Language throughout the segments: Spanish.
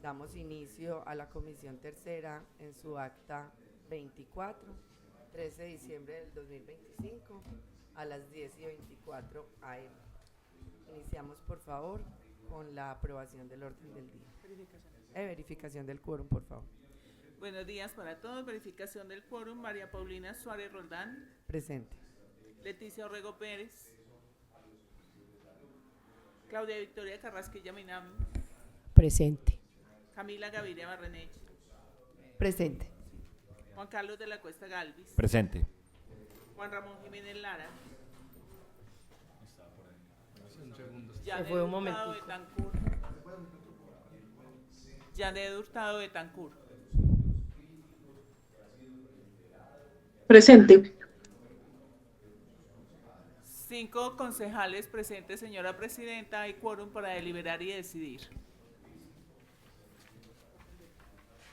Damos inicio a la Comisión Tercera en su acta 24, 13 de diciembre del 2025, a las 10:24 AM. Iniciamos, por favor, con la aprobación del orden del día. Verificación del quórum, por favor. Buenos días para todos. Verificación del quórum. María Paulina Suárez Roldán. Presente. Leticia Orrego Pérez. Claudia Victoria Carrasquilla Minami. Presente. Camila Gaviria Barrenech. Presente. Juan Carlos de la Cuesta Galvis. Presente. Juan Ramón Jiménez Lara. Se fue un momentico. Janet Hurtado Betancur. Presente. 5 concejales presentes, señora presidenta. Hay quórum para deliberar y decidir.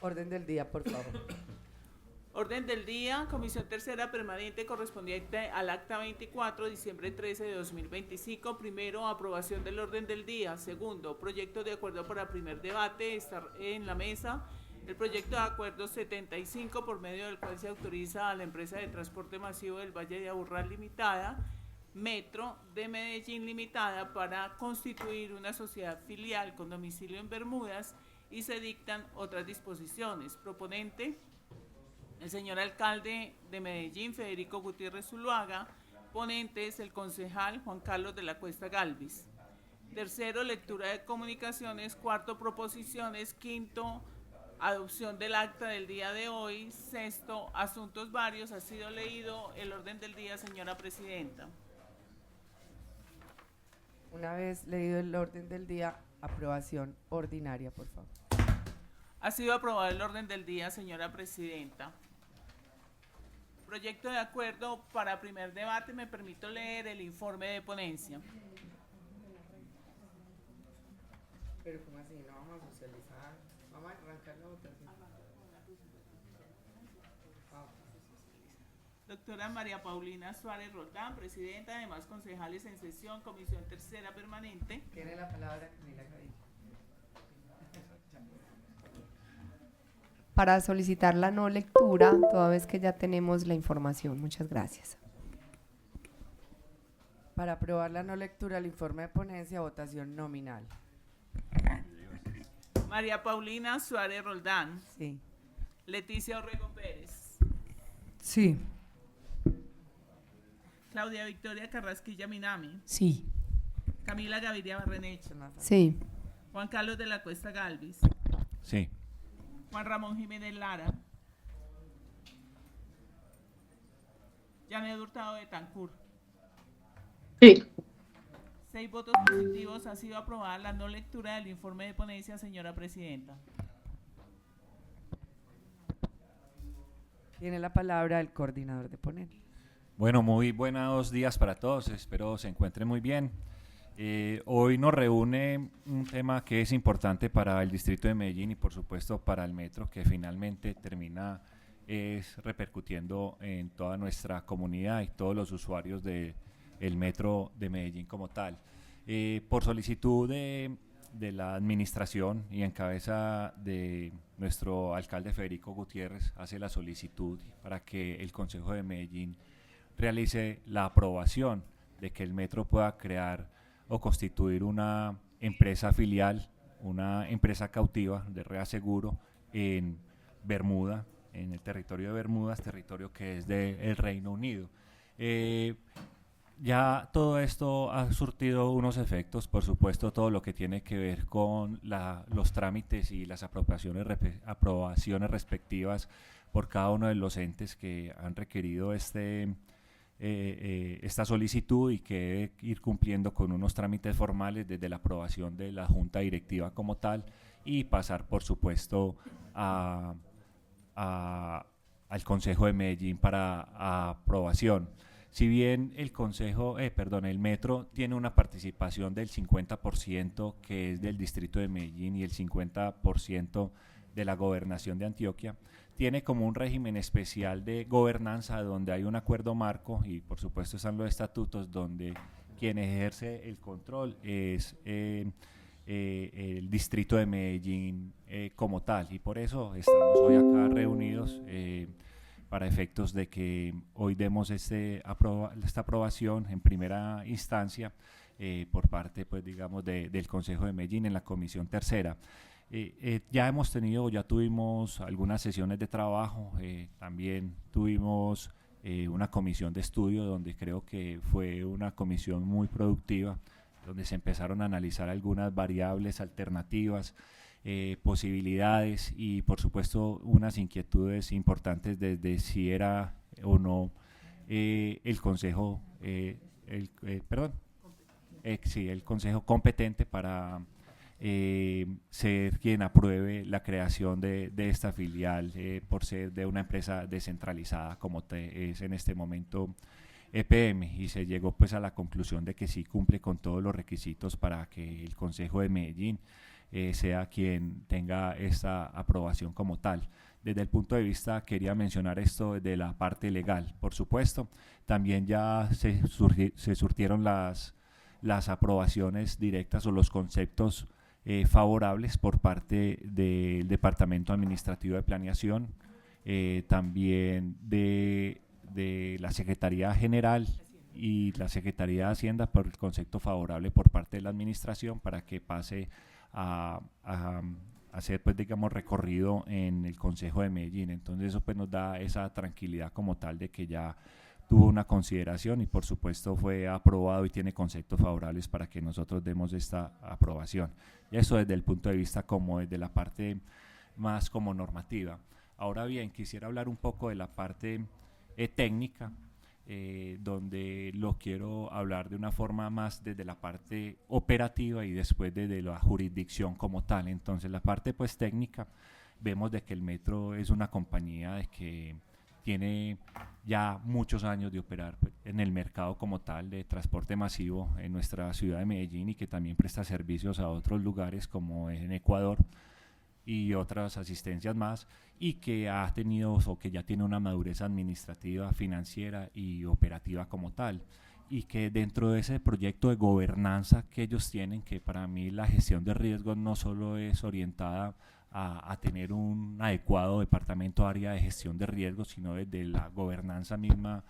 Orden del día, por favor. Orden del día, Comisión Tercera Permanente correspondiente al acta 24, diciembre 13 de 2025. Primero, aprobación del orden del día. Segundo, proyecto de acuerdo para primer debate. Está en la mesa el proyecto de acuerdo 75, por medio del cual se autoriza a la empresa de transporte masivo del Valle de Aburrá Limitada, Metro de Medellín Limitada, para constituir una sociedad filial con domicilio en Bermudas, y se dictan otras disposiciones. Proponente: el señor alcalde de Medellín, Federico Gutiérrez Zuluaga. Ponente es el concejal Juan Carlos de la Cuesta Galvis. Tercero, lectura de comunicaciones. Cuarto, proposiciones. Quinto, adopción del acta del día de hoy. Sexto, asuntos varios. Ha sido leído el orden del día, señora presidenta. Una vez leído el orden del día, aprobación ordinaria, por favor. Ha sido aprobado el orden del día, señora presidenta. Proyecto de acuerdo para primer debate. Me permito leer el informe de ponencia. Pero ¿cómo así? No vamos a socializar. Vamos a arrancar la votación. Doctora María Paulina Suárez Roldán, presidenta. Además, concejales en sesión, Comisión Tercera Permanente. Tiene la palabra Camila Gaviria. Para solicitar la no lectura, toda vez que ya tenemos la información. Muchas gracias. Para aprobar la no lectura del informe de ponencia, votación nominal. María Paulina Suárez Roldán. Sí. Leticia Orrego Pérez. Sí. Claudia Victoria Carrasquilla Minami. Sí. Camila Gaviria Barrenech. Sí. Juan Carlos de la Cuesta Galvis. Sí. Juan Ramón Jiménez Lara. Janet Hurtado Betancur. Sí. 6 votos positivos. Ha sido aprobada la no lectura del informe de ponencia, señora presidenta. Tiene la palabra el coordinador de ponencia. Bueno, muy buenos días para todos. Espero se encuentren muy bien. Hoy nos reúne un tema que es importante para el distrito de Medellín y por supuesto para el metro, que finalmente termina repercutiendo en toda nuestra comunidad y todos los usuarios del metro de Medellín como tal. Por solicitud de la administración y en cabeza de nuestro alcalde Federico Gutiérrez, hace la solicitud para que el Consejo de Medellín realice la aprobación de que el metro pueda crear o constituir una empresa filial, una empresa cautiva de reaseguro en Bermuda, en el territorio de Bermudas, territorio que es del Reino Unido. Ya todo esto ha surtido unos efectos, por supuesto, todo lo que tiene que ver con los trámites y las aprobaciones respectivas por cada uno de los entes que han requerido esta solicitud y que debe ir cumpliendo con unos trámites formales desde la aprobación de la Junta Directiva como tal y pasar, por supuesto, al Consejo de Medellín para aprobación. Si bien el metro tiene una participación del 50% que es del distrito de Medellín y el 50% de la gobernación de Antioquia, tiene como un régimen especial de gobernanza donde hay un acuerdo marco y por supuesto están los estatutos donde quien ejerce el control es el distrito de Medellín como tal, y por eso estamos hoy acá reunidos para efectos de que hoy demos esta aprobación en primera instancia por parte, pues digamos, del Consejo de Medellín en la Comisión Tercera. Ya tuvimos algunas sesiones de trabajo, también tuvimos una comisión de estudio donde creo que fue una comisión muy productiva, donde se empezaron a analizar algunas variables alternativas, posibilidades y por supuesto unas inquietudes importantes desde si era o no el consejo, el consejo competente para ser quien apruebe la creación de esta filial por ser de una empresa descentralizada como es en este momento EPM, y se llegó pues a la conclusión de que sí cumple con todos los requisitos para que el Consejo de Medellín sea quien tenga esta aprobación como tal. Desde el punto de vista, quería mencionar esto de la parte legal, por supuesto, también ya se surtieron las aprobaciones directas o los conceptos favorables por parte del Departamento Administrativo de Planeación, también de la Secretaría General y la Secretaría de Hacienda por el concepto favorable por parte de la Administración para que pase a hacer, pues digamos, recorrido en el Consejo de Medellín. Entonces eso pues nos da esa tranquilidad como tal de que ya tuvo una consideración y por supuesto fue aprobado y tiene conceptos favorables para que nosotros demos esta aprobación. Y eso desde el punto de vista como desde la parte más como normativa. Ahora bien, quisiera hablar un poco de la parte técnica, donde lo quiero hablar de una forma más desde la parte operativa y después desde la jurisdicción como tal. Entonces la parte pues técnica, vemos de que el Metro es una compañía de que tiene ya muchos años de operar pues, en el mercado como tal de transporte masivo en nuestra ciudad de Medellín y que también presta servicios a otros lugares como en Ecuador y otras asistencias más, y que ha tenido o que ya tiene una madurez administrativa, financiera y operativa como tal, y que dentro de ese proyecto de gobernanza que ellos tienen, que para mí la gestión de riesgos no solo es orientada a tener un adecuado departamento área de gestión de riesgos, sino desde la gobernanza misma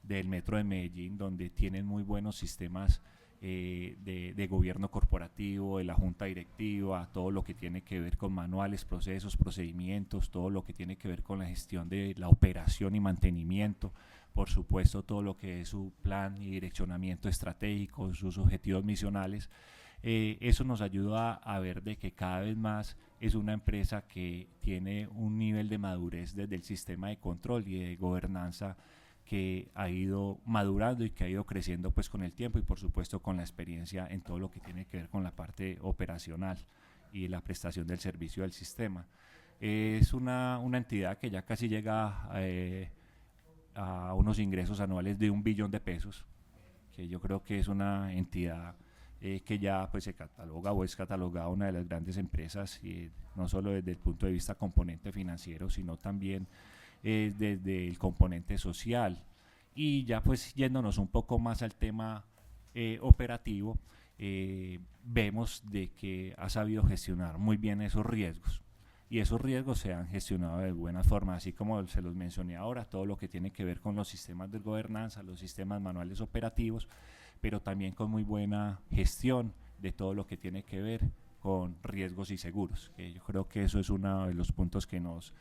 del Metro de Medellín, donde tienen muy buenos sistemas de gobierno corporativo, de la junta directiva, todo lo que tiene que ver con manuales, procesos, procedimientos, todo lo que tiene que ver con la gestión de la operación y mantenimiento, por supuesto todo lo que es su plan y direccionamiento estratégico, sus objetivos misionales. Eso nos ayuda a ver de que cada vez más es una empresa que tiene un nivel de madurez desde el sistema de control y de gobernanza que ha ido madurando y que ha ido creciendo pues con el tiempo y por supuesto con la experiencia en todo lo que tiene que ver con la parte operacional y la prestación del servicio del sistema. Es una entidad que ya casi llega a unos ingresos anuales de 1 billón de pesos, que yo creo que es una entidad que ya pues se cataloga o es catalogada una de las grandes empresas, no solo desde el punto de vista componente financiero, sino también desde el componente social. Y ya pues yéndonos un poco más al tema operativo, vemos de que ha sabido gestionar muy bien esos riesgos, y esos riesgos se han gestionado de buena forma, así como se los mencioné ahora, todo lo que tiene que ver con los sistemas de gobernanza, los sistemas manuales operativos, pero también con muy buena gestión de todo lo que tiene que ver con riesgos y seguros, que yo creo que eso es uno de los puntos que nos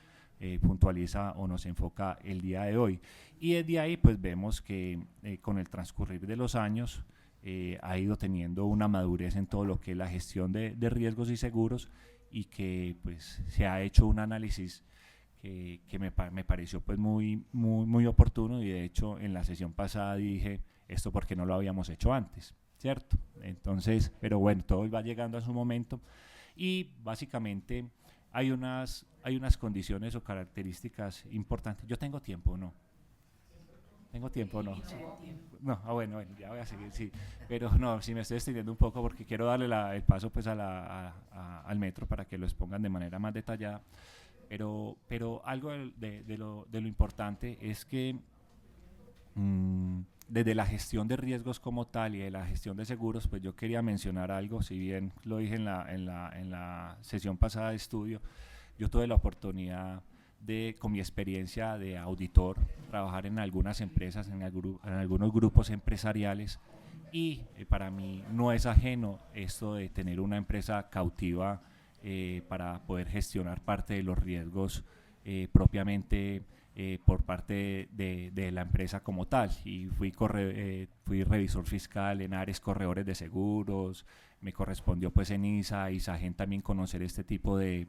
puntualiza o nos enfoca el día de hoy. Y desde ahí pues vemos que con el transcurrir de los años ha ido teniendo una madurez en todo lo que es la gestión de riesgos y seguros, y que pues se ha hecho un análisis que me pareció pues muy oportuno, y de hecho en la sesión pasada dije esto porque no lo habíamos hecho antes, ¿cierto? Entonces, pero bueno, todo va llegando a su momento, y básicamente hay unas condiciones o características importantes. Yo tengo tiempo, ¿no? ¿Tengo tiempo o no? Sí. No, bueno, ya voy a seguir, sí. Pero no, sí me estoy extendiendo un poco porque quiero darle el paso pues al Metro para que lo expongan de manera más detallada. Pero algo de lo importante es que desde la gestión de riesgos como tal y de la gestión de seguros, pues yo quería mencionar algo, si bien lo dije en la sesión pasada de estudio. Yo tuve la oportunidad de, con mi experiencia de auditor, trabajar en algunas empresas, en algunos grupos empresariales, y para mí no es ajeno esto de tener una empresa cautiva para poder gestionar parte de los riesgos propiamente por parte de la empresa como tal. Y fui revisor fiscal en Ares Corredores de Seguros, me correspondió pues en ISAGEN también conocer este tipo de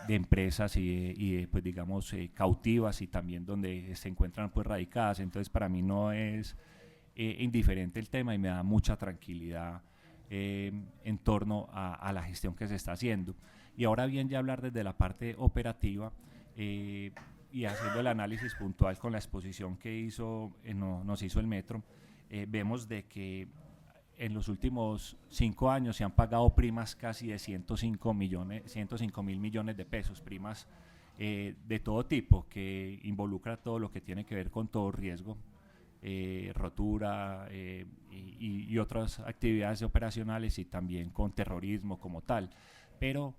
empresas y pues digamos cautivas y también donde se encuentran pues radicadas. Entonces para mí no es indiferente el tema y me da mucha tranquilidad en torno a la gestión que se está haciendo. Y ahora bien, ya hablar desde la parte operativa y haciendo el análisis puntual con la exposición que nos hizo el Metro, vemos de que en los últimos 5 años se han pagado primas casi de 105 mil millones de pesos, primas de todo tipo, que involucra todo lo que tiene que ver con todo riesgo, rotura y otras actividades operacionales, y también con terrorismo como tal. Pero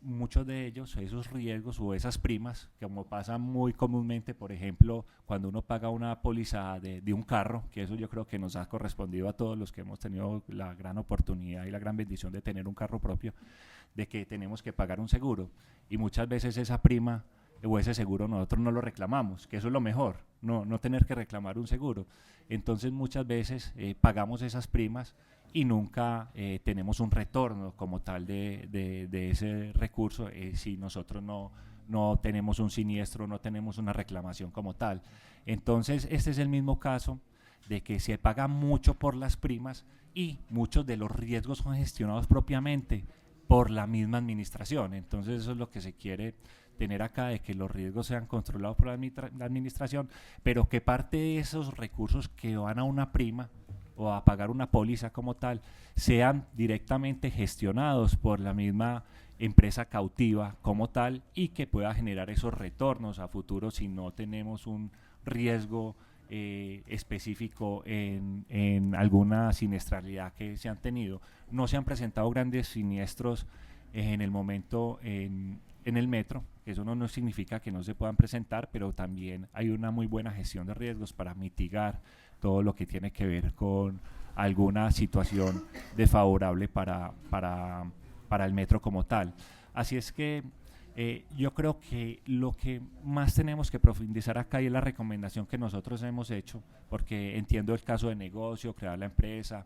muchos de ellos, esos riesgos o esas primas, como pasa muy comúnmente, por ejemplo, cuando uno paga una póliza de un carro, que eso yo creo que nos ha correspondido a todos los que hemos tenido la gran oportunidad y la gran bendición de tener un carro propio, de que tenemos que pagar un seguro, y muchas veces esa prima o ese seguro nosotros no lo reclamamos, que eso es lo mejor, no tener que reclamar un seguro. Entonces muchas veces pagamos esas primas y nunca tenemos un retorno como tal de ese recurso si nosotros no tenemos un siniestro, no tenemos una reclamación como tal. Entonces este es el mismo caso de que se paga mucho por las primas y muchos de los riesgos son gestionados propiamente por la misma administración. Entonces eso es lo que se quiere tener acá, de que los riesgos sean controlados por la administración, pero que parte de esos recursos que van a una prima o a pagar una póliza como tal, sean directamente gestionados por la misma empresa cautiva como tal, y que pueda generar esos retornos a futuro si no tenemos un riesgo específico en alguna siniestralidad que se han tenido. No se han presentado grandes siniestros en el momento en el Metro. Eso no significa que no se puedan presentar, pero también hay una muy buena gestión de riesgos para mitigar todo lo que tiene que ver con alguna situación desfavorable para el Metro como tal. Así es que yo creo que lo que más tenemos que profundizar acá, y es la recomendación que nosotros hemos hecho, porque entiendo el caso de negocio, crear la empresa,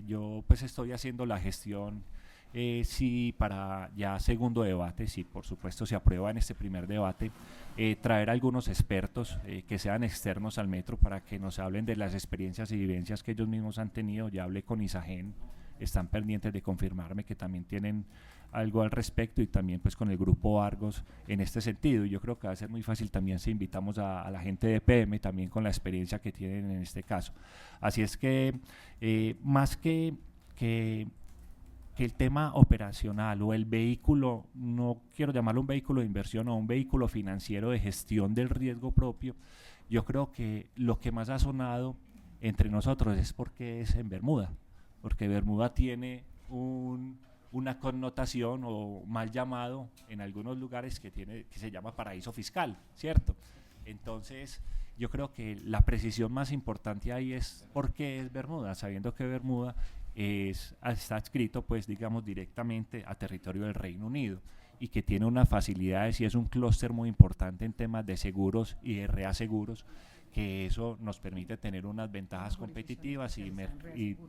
yo pues estoy haciendo la gestión. Sí, para ya segundo debate, si por supuesto se aprueba en este primer debate, traer algunos expertos que sean externos al Metro para que nos hablen de las experiencias y vivencias que ellos mismos han tenido. Ya hablé con ISAGEN, están pendientes de confirmarme que también tienen algo al respecto, y también pues con el grupo Argos en este sentido. Yo creo que va a ser muy fácil también si invitamos a la gente de PM, también con la experiencia que tienen en este caso. Así es que más que el tema operacional o el vehículo, no quiero llamarlo un vehículo de inversión o un vehículo financiero de gestión del riesgo propio, yo creo que lo que más ha sonado entre nosotros es porque es en Bermuda, porque Bermuda tiene una connotación, o mal llamado en algunos lugares, que se llama paraíso fiscal, ¿cierto? Entonces yo creo que la precisión más importante ahí es por qué es Bermuda, sabiendo que Bermuda está adscrito pues digamos directamente a territorio del Reino Unido, y que tiene unas facilidades y es un clúster muy importante en temas de seguros y de reaseguros, que eso nos permite tener unas ventajas competitivas y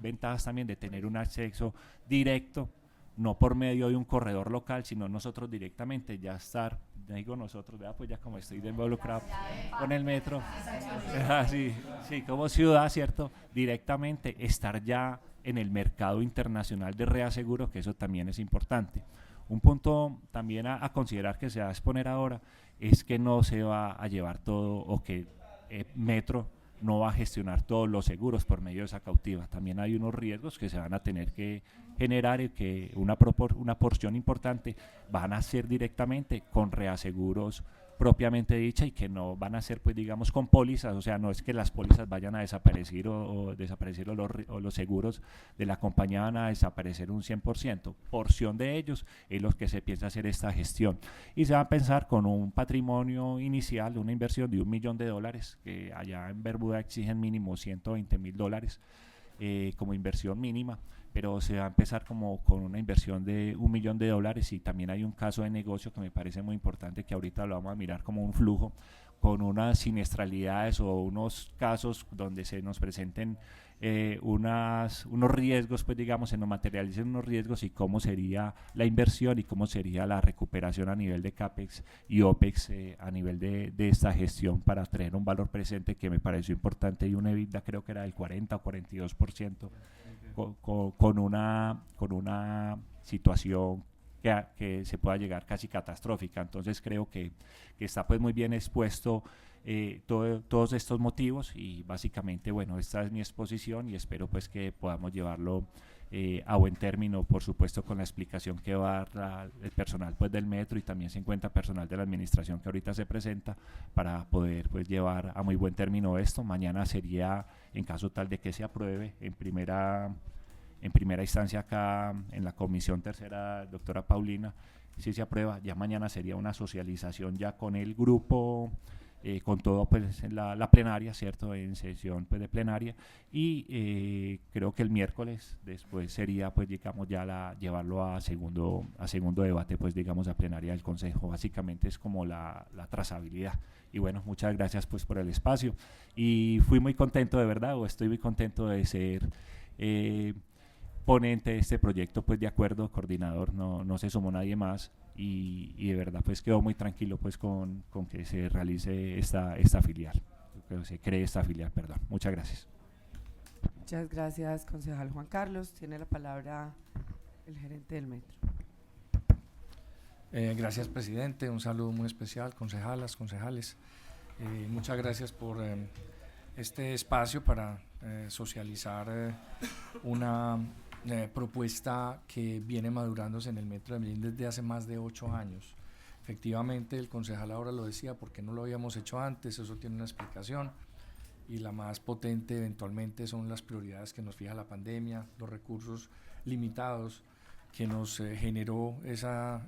ventajas también de tener un acceso directo, no por medio de un corredor local, sino nosotros directamente ya estar, digo nosotros, ¿verdad? Pues ya como estoy involucrado con el Metro, sí, como ciudad, ¿cierto? Directamente estar ya en el mercado internacional de reaseguro, que eso también es importante. Un punto también a considerar que se va a exponer ahora es que no se va a llevar todo, o que Metro no va a gestionar todos los seguros por medio de esa cautiva. También hay unos riesgos que se van a tener que generar, y que una porción importante van a ser directamente con reaseguros propiamente dicha y que no van a ser, pues digamos, con pólizas, o sea, no es que las pólizas vayan a desaparecer o desaparecer o los seguros de la compañía van a desaparecer un 100%, porción de ellos es lo que se piensa hacer esta gestión y se va a pensar con un patrimonio inicial, una inversión de $1 millón, que allá en Bermuda exigen mínimo $120,000 como inversión mínima, pero se va a empezar como con una inversión de $1 millón y también hay un caso de negocio que me parece muy importante que ahorita lo vamos a mirar como un flujo con unas siniestralidades o unos casos donde se nos presenten unos riesgos, pues digamos, se nos materialicen unos riesgos y cómo sería la inversión y cómo sería la recuperación a nivel de CAPEX y OPEX a nivel de esta gestión para tener un valor presente que me pareció importante y una EBITDA creo que era del 40 o 42% con una situación que se pueda llegar casi catastrófica. Entonces creo que está pues muy bien expuesto todos estos motivos y básicamente, bueno, esta es mi exposición y espero pues que podamos llevarlo a buen término, por supuesto con la explicación que va a dar el personal pues del metro y también se encuentra personal de la administración que ahorita se presenta para poder pues llevar a muy buen término esto. Mañana sería, en caso tal de que se apruebe en primera instancia acá en la comisión tercera, doctora Paulina, si se aprueba, ya mañana sería una socialización ya con el grupo, con todo pues en la plenaria, ¿cierto? En sesión pues de plenaria y creo que el miércoles después sería pues digamos ya llevarlo a segundo debate pues digamos a plenaria del Consejo. Básicamente es como la trazabilidad y bueno, muchas gracias pues por el espacio y fui muy contento de verdad o estoy muy contento de ser ponente de este proyecto pues de acuerdo, coordinador, no se sumó nadie más y de verdad pues quedo muy tranquilo pues con que se realice esta filial, que se cree esta filial, perdón. Muchas gracias. Muchas gracias, concejal Juan Carlos. Tiene la palabra el gerente del metro. Gracias, presidente. Un saludo muy especial, concejalas, concejales. Muchas gracias por este espacio para socializar una propuesta que viene madurándose en el Metro de Medellín desde hace más de 8 años. Efectivamente, el concejal ahora lo decía, ¿por qué no lo habíamos hecho antes? Eso tiene una explicación y la más potente eventualmente son las prioridades que nos fija la pandemia, los recursos limitados que nos generó esa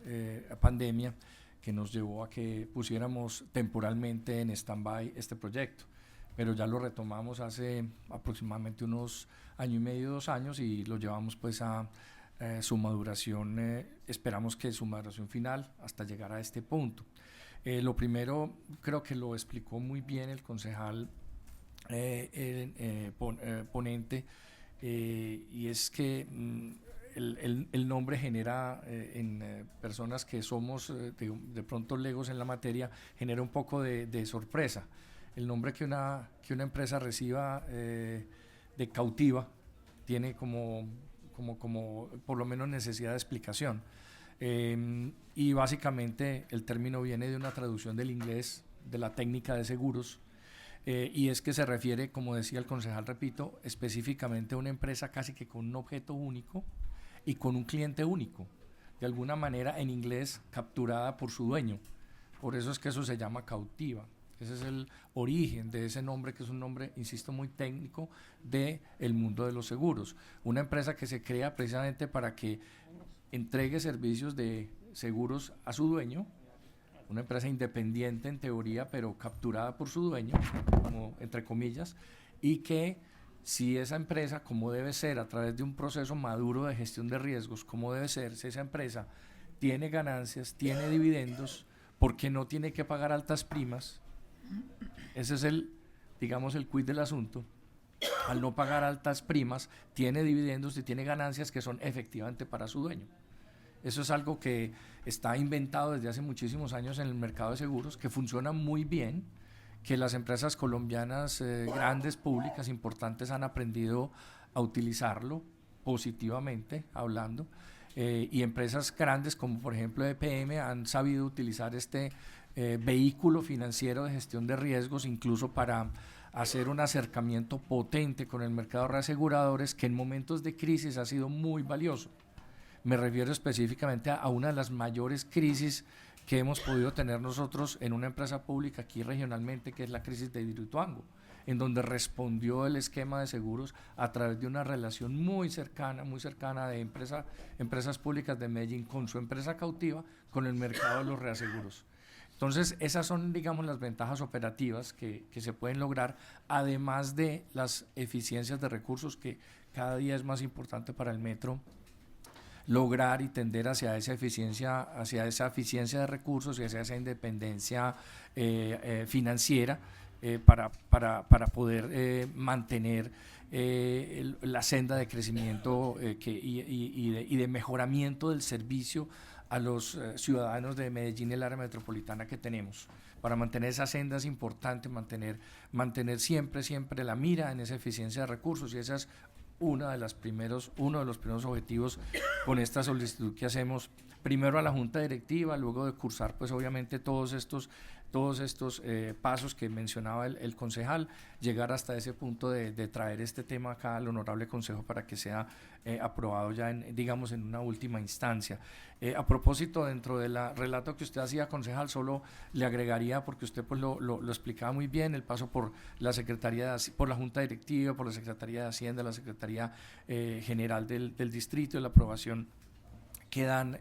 pandemia que nos llevó a que pusiéramos temporalmente en stand-by este proyecto. Pero ya lo retomamos hace aproximadamente unos año y medio, 2 años y lo llevamos pues a su maduración, esperamos que su maduración final hasta llegar a este punto. Lo primero creo que lo explicó muy bien el concejal ponente y es que el nombre genera en personas que somos de pronto legos en la materia, genera un poco de sorpresa. El nombre que una empresa reciba de cautiva tiene como por lo menos necesidad de explicación. Y básicamente el término viene de una traducción del inglés de la técnica de seguros y es que se refiere, como decía el concejal, repito, específicamente a una empresa casi que con un objeto único y con un cliente único, de alguna manera en inglés capturada por su dueño. Por eso es que eso se llama cautiva. Ese es el origen de ese nombre, que es un nombre, insisto, muy técnico del mundo de los seguros. Una empresa que se crea precisamente para que entregue servicios de seguros a su dueño, una empresa independiente en teoría, pero capturada por su dueño, como entre comillas, y que si esa empresa, como debe ser, a través de un proceso maduro de gestión de riesgos, como debe ser, si esa empresa tiene ganancias, tiene dividendos, porque no tiene que pagar altas primas. Ese es digamos, el quid del asunto. Al no pagar altas primas, tiene dividendos y tiene ganancias que son efectivamente para su dueño. Eso es algo que está inventado desde hace muchísimos años en el mercado de seguros, que funciona muy bien, que las empresas colombianas grandes, públicas, importantes, han aprendido a utilizarlo positivamente, hablando, y empresas grandes como por ejemplo EPM han sabido utilizar este vehículo financiero de gestión de riesgos, incluso para hacer un acercamiento potente con el mercado de reaseguradores, que en momentos de crisis ha sido muy valioso. Me refiero específicamente a una de las mayores crisis que hemos podido tener nosotros en una empresa pública aquí regionalmente, que es la crisis de Hidroituango, en donde respondió el esquema de seguros a través de una relación muy cercana de empresas públicas de Medellín con su empresa cautiva, con el mercado de los reaseguros. Entonces, esas son, digamos, las ventajas operativas que se pueden lograr, además de las eficiencias de recursos, que cada día es más importante para el metro lograr y tender hacia esa eficiencia de recursos y hacia esa independencia financiera, para poder mantener la senda de crecimiento y de mejoramiento del servicio a los ciudadanos de Medellín y el área metropolitana que tenemos. Para mantener esa senda es importante mantener siempre la mira en esa eficiencia de recursos, y esa es uno de los primeros objetivos con esta solicitud que hacemos, primero a la Junta Directiva, luego de cursar pues obviamente todos estos pasos que mencionaba el concejal, llegar hasta ese punto de traer este tema acá al Honorable Consejo para que sea aprobado ya digamos en una última instancia. A propósito, dentro del relato que usted hacía, concejal, solo le agregaría, porque usted pues lo explicaba muy bien, el paso por la por la Junta Directiva, por la Secretaría de Hacienda, la Secretaría General del Distrito, y la aprobación quedan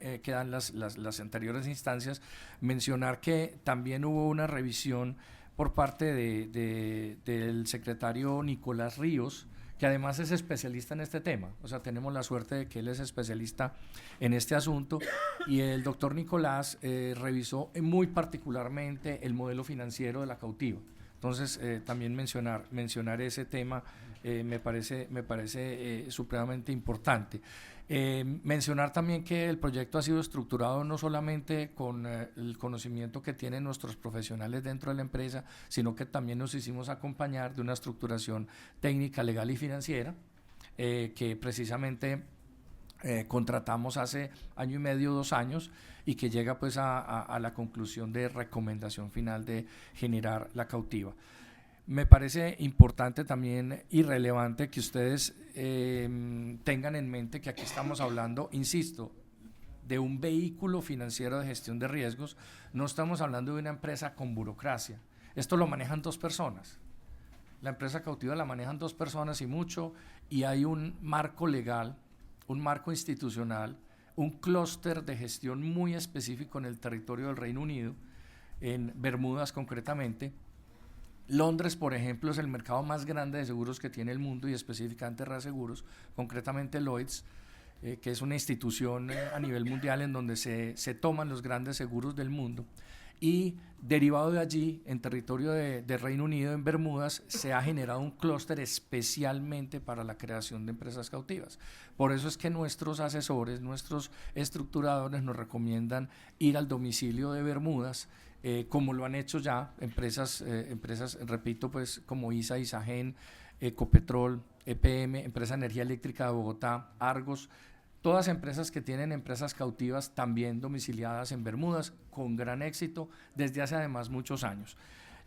las anteriores instancias. Mencionar que también hubo una revisión por parte del secretario Nicolás Ríos, que además es especialista en este tema, o sea, tenemos la suerte de que él es especialista en este asunto, y el doctor Nicolás revisó muy particularmente el modelo financiero de la cautiva. Entonces, también mencionar ese tema me parece supremamente importante. Mencionar también que el proyecto ha sido estructurado no solamente con el conocimiento que tienen nuestros profesionales dentro de la empresa, sino que también nos hicimos acompañar de una estructuración técnica, legal y financiera, que precisamente contratamos hace año y medio, 2 años, y que llega pues a la conclusión de recomendación final de generar la cautiva. Me parece importante también y relevante que ustedes tengan en mente que aquí estamos hablando, insisto, de un vehículo financiero de gestión de riesgos. No estamos hablando de una empresa con burocracia. Esto lo manejan 2 personas. La empresa cautiva la manejan 2 personas y mucho, y hay un marco legal, un marco institucional, un clúster de gestión muy específico en el territorio del Reino Unido, en Bermudas concretamente. Londres, por ejemplo, es el mercado más grande de seguros que tiene el mundo, y específicamente reaseguros, concretamente Lloyds, que es una institución a nivel mundial en donde se toman los grandes seguros del mundo. Y derivado de allí, en territorio de Reino Unido, en Bermudas, se ha generado un clúster especialmente para la creación de empresas cautivas. Por eso es que nuestros asesores, nuestros estructuradores nos recomiendan ir al domicilio de Bermudas, como lo han hecho ya empresas, repito, pues como ISA, Isagen, Ecopetrol, EPM, Empresa de Energía Eléctrica de Bogotá, Argos, todas empresas que tienen empresas cautivas también domiciliadas en Bermudas, con gran éxito desde hace además muchos años.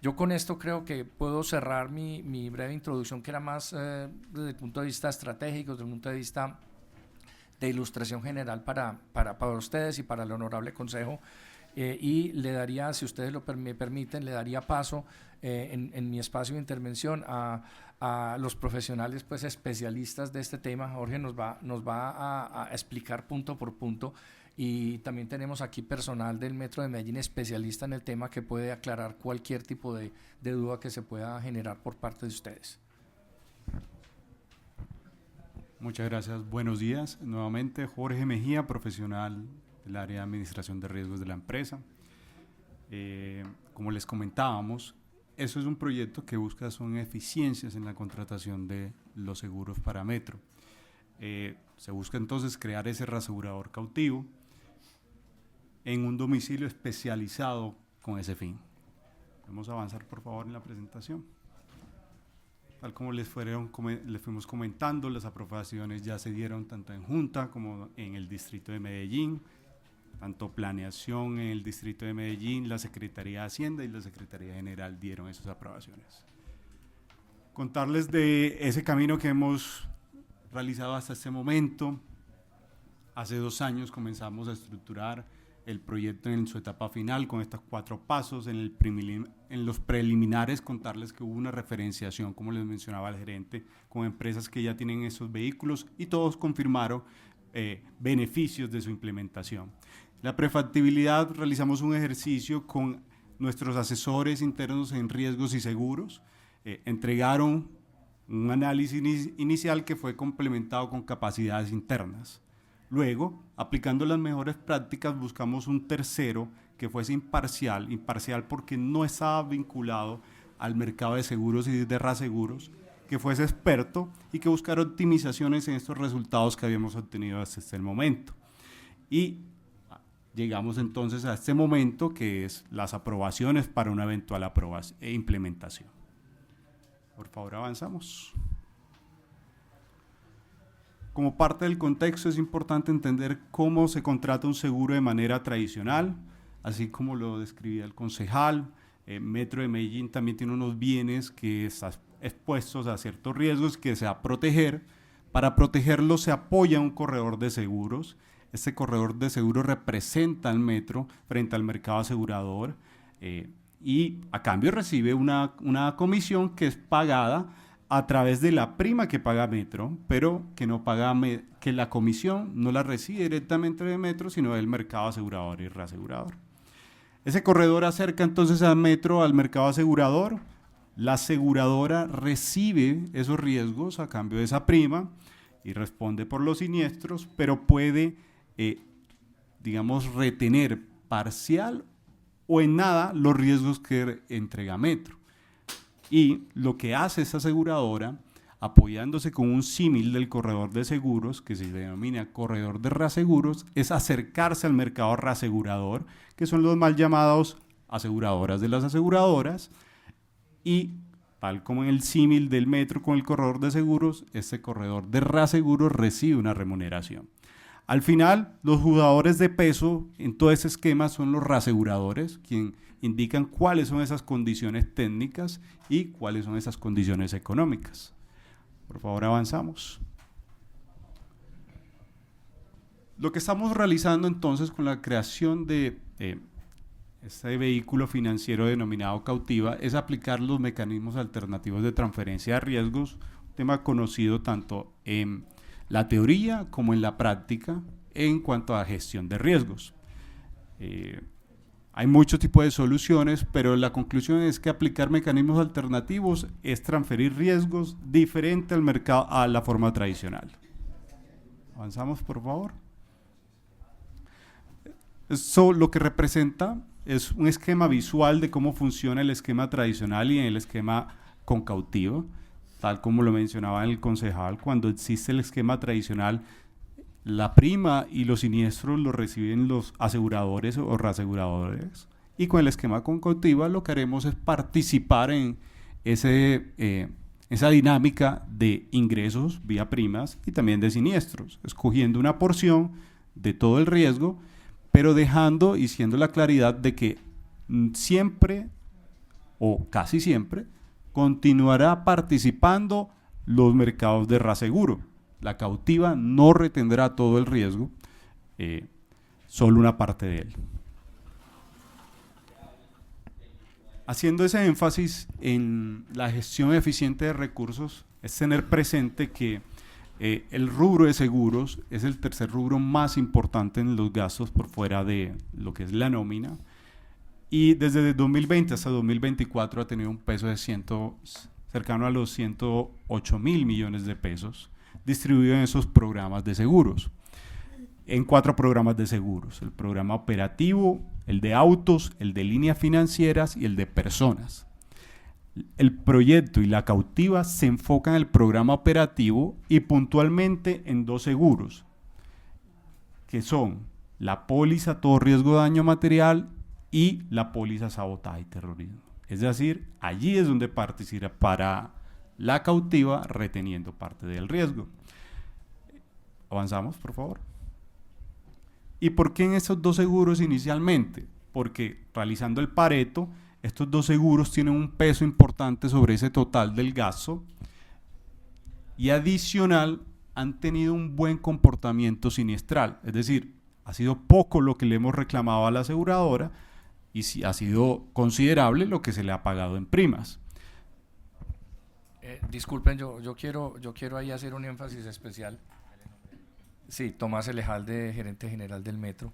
Yo con esto creo que puedo cerrar mi breve introducción, que era más desde el punto de vista estratégico, desde el punto de vista de ilustración general para ustedes y para el Honorable Consejo. Y le daría, si ustedes me permiten, le daría paso en mi espacio de intervención a los profesionales pues especialistas de este tema. Jorge nos va a explicar punto por punto, y también tenemos aquí personal del Metro de Medellín especialista en el tema, que puede aclarar cualquier tipo de duda que se pueda generar por parte de ustedes. Muchas gracias, buenos días. Nuevamente, Jorge Mejía, profesional del área de administración de riesgos de la empresa. Como les comentábamos, eso es un proyecto que busca son eficiencias en la contratación de los seguros para Metro. Se busca entonces crear ese reasegurador cautivo en un domicilio especializado con ese fin. Vamos a avanzar por favor en la presentación. Tal como les fuimos comentando, las aprobaciones ya se dieron tanto en Junta como en el Distrito de Medellín, tanto planeación en el Distrito de Medellín, la Secretaría de Hacienda y la Secretaría General dieron esas aprobaciones. Contarles de ese camino que hemos realizado hasta este momento. Hace 2 años comenzamos a estructurar el proyecto en su etapa final con estos 4 pasos. En los preliminares contarles que hubo una referenciación, como les mencionaba el gerente, con empresas que ya tienen esos vehículos y todos confirmaron beneficios de su implementación. La prefactibilidad, realizamos un ejercicio con nuestros asesores internos en riesgos y seguros, entregaron un análisis inicial que fue complementado con capacidades internas. Luego, aplicando las mejores prácticas, buscamos un tercero que fuese imparcial porque no estaba vinculado al mercado de seguros y de reaseguros, que fuese experto y que buscara optimizaciones en estos resultados que habíamos obtenido hasta el momento. Y llegamos entonces a este momento que es las aprobaciones para una eventual implementación. Por favor, avanzamos. Como parte del contexto es importante entender cómo se contrata un seguro de manera tradicional, así como lo describía el concejal. Metro de Medellín también tiene unos bienes que están expuestos a ciertos riesgos que se va a proteger. Para protegerlos se apoya un corredor de seguros. Este corredor de seguros representa al Metro frente al mercado asegurador y a cambio recibe una comisión que es pagada a través de la prima que paga Metro, pero que no paga que la comisión no la recibe directamente de Metro, sino del mercado asegurador y reasegurador. Ese corredor acerca entonces a Metro al mercado asegurador, la aseguradora recibe esos riesgos a cambio de esa prima y responde por los siniestros, pero puede, digamos, retener parcial o en nada los riesgos que entrega Metro. Y lo que hace esa aseguradora, apoyándose con un símil del corredor de seguros, que se denomina corredor de reaseguros, es acercarse al mercado reasegurador, que son los mal llamados aseguradoras de las aseguradoras, y tal como en el símil del Metro con el corredor de seguros, este corredor de reaseguros recibe una remuneración. Al final, los jugadores de peso en todo ese esquema son los reaseguradores, quienes indican cuáles son esas condiciones técnicas y cuáles son esas condiciones económicas. Por favor, avanzamos. Lo que estamos realizando entonces con la creación de este vehículo financiero denominado Cautiva es aplicar los mecanismos alternativos de transferencia de riesgos, un tema conocido tanto en la teoría como en la práctica en cuanto a gestión de riesgos. Hay muchos tipos de soluciones, pero la conclusión es que aplicar mecanismos alternativos es transferir riesgos diferente al mercado, a la forma tradicional. Avanzamos, por favor. Eso lo que representa es un esquema visual de cómo funciona el esquema tradicional y el esquema con Cautiva, tal como lo mencionaba el concejal. Cuando existe el esquema tradicional, la prima y los siniestros los reciben los aseguradores o reaseguradores, y con el esquema con Cautiva lo que haremos es participar en esa dinámica de ingresos vía primas y también de siniestros, escogiendo una porción de todo el riesgo, pero dejando y siendo la claridad de que siempre o casi siempre continuará participando los mercados de reaseguro. La Cautiva no retendrá todo el riesgo, solo una parte de él. Haciendo ese énfasis en la gestión eficiente de recursos, es tener presente que el rubro de seguros es el tercer rubro más importante en los gastos por fuera de lo que es la nómina, y desde 2020 hasta 2024 ha tenido un peso de cercano a los 108 mil millones de pesos, distribuido en esos programas de seguros, en 4 programas de seguros: el programa operativo, el de autos, el de líneas financieras y el de personas. El proyecto y la Cautiva se enfocan en el programa operativo y puntualmente en 2 seguros, que son la póliza todo riesgo de daño material y la póliza sabotaje y terrorismo. Es decir, allí es donde participará la Cautiva reteniendo parte del riesgo. Avanzamos, por favor. ¿Y por qué en estos 2 seguros inicialmente? Porque realizando el Pareto, estos 2 seguros tienen un peso importante sobre ese total del gasto y adicional han tenido un buen comportamiento siniestral. Es decir, Ha sido poco lo que le hemos reclamado a la aseguradora y sí, ha sido considerable lo que se le ha pagado en primas. Disculpen, yo quiero ahí hacer un énfasis especial. Sí, Tomás Elejalde, gerente general del Metro.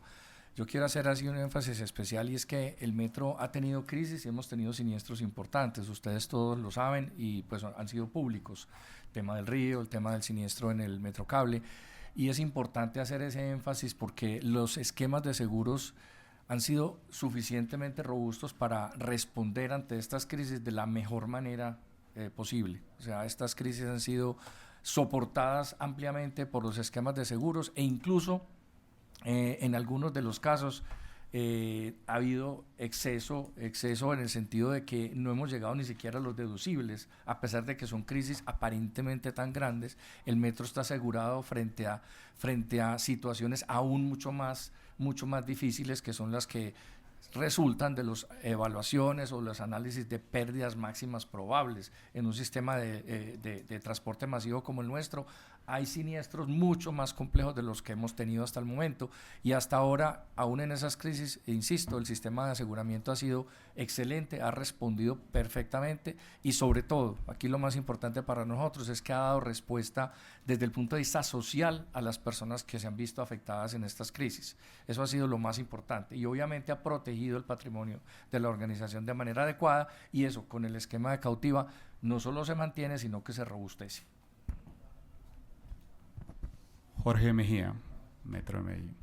Yo quiero hacer así un énfasis especial, y es que el Metro ha tenido crisis y hemos tenido siniestros importantes, ustedes todos lo saben y pues han sido públicos, el tema del río, el tema del siniestro en el Metrocable, y es importante hacer ese énfasis porque los esquemas de seguros han sido suficientemente robustos para responder ante estas crisis de la mejor manera posible. O sea, estas crisis han sido soportadas ampliamente por los esquemas de seguros e incluso en algunos de los casos ha habido exceso en el sentido de que no hemos llegado ni siquiera a los deducibles, a pesar de que son crisis aparentemente tan grandes. El Metro está asegurado frente a situaciones aún mucho más difíciles, que son las que resultan de las evaluaciones o los análisis de pérdidas máximas probables. En un sistema de transporte masivo como el nuestro hay siniestros mucho más complejos de los que hemos tenido hasta el momento, y hasta ahora, aún en esas crisis, insisto, el sistema de aseguramiento ha sido excelente, ha respondido perfectamente, y sobre todo, aquí lo más importante para nosotros es que ha dado respuesta desde el punto de vista social a las personas que se han visto afectadas en estas crisis. Eso ha sido lo más importante, y obviamente ha protegido el patrimonio de la organización de manera adecuada, y eso con el esquema de cautiva no solo se mantiene, sino que se robustece. Jorge Mejía, Metro de Medellín.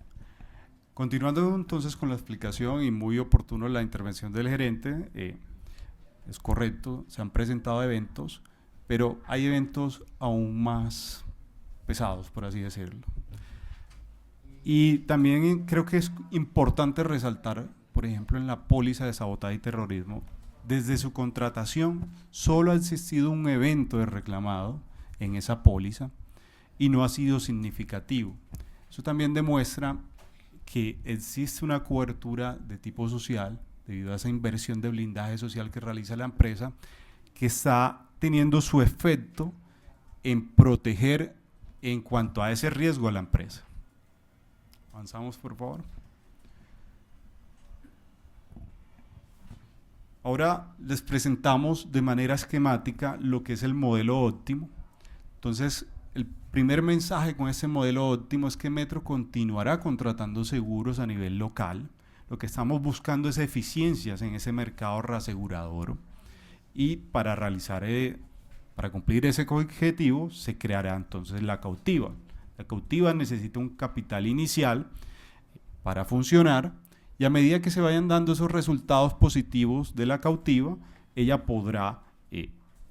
Continuando entonces con la explicación, y muy oportuno la intervención del gerente, es correcto, se han presentado eventos, pero hay eventos aún más pesados, por así decirlo. Y también creo que es importante resaltar, por ejemplo, en la póliza de sabotaje y terrorismo, desde su contratación solo ha existido un evento de reclamado en esa póliza, y no ha sido significativo. Eso también demuestra que existe una cobertura de tipo social debido a esa inversión de blindaje social que realiza la empresa, que está teniendo su efecto en proteger en cuanto a ese riesgo a la empresa. Avanzamos, por favor. Ahora les presentamos de manera esquemática lo que es el modelo óptimo. Entonces, el primer mensaje con este modelo óptimo es que Metro continuará contratando seguros a nivel local. Lo que estamos buscando es eficiencias en ese mercado reasegurador, y para cumplir ese objetivo se creará entonces la cautiva. La cautiva necesita un capital inicial para funcionar, y a medida que se vayan dando esos resultados positivos de la cautiva, ella podrá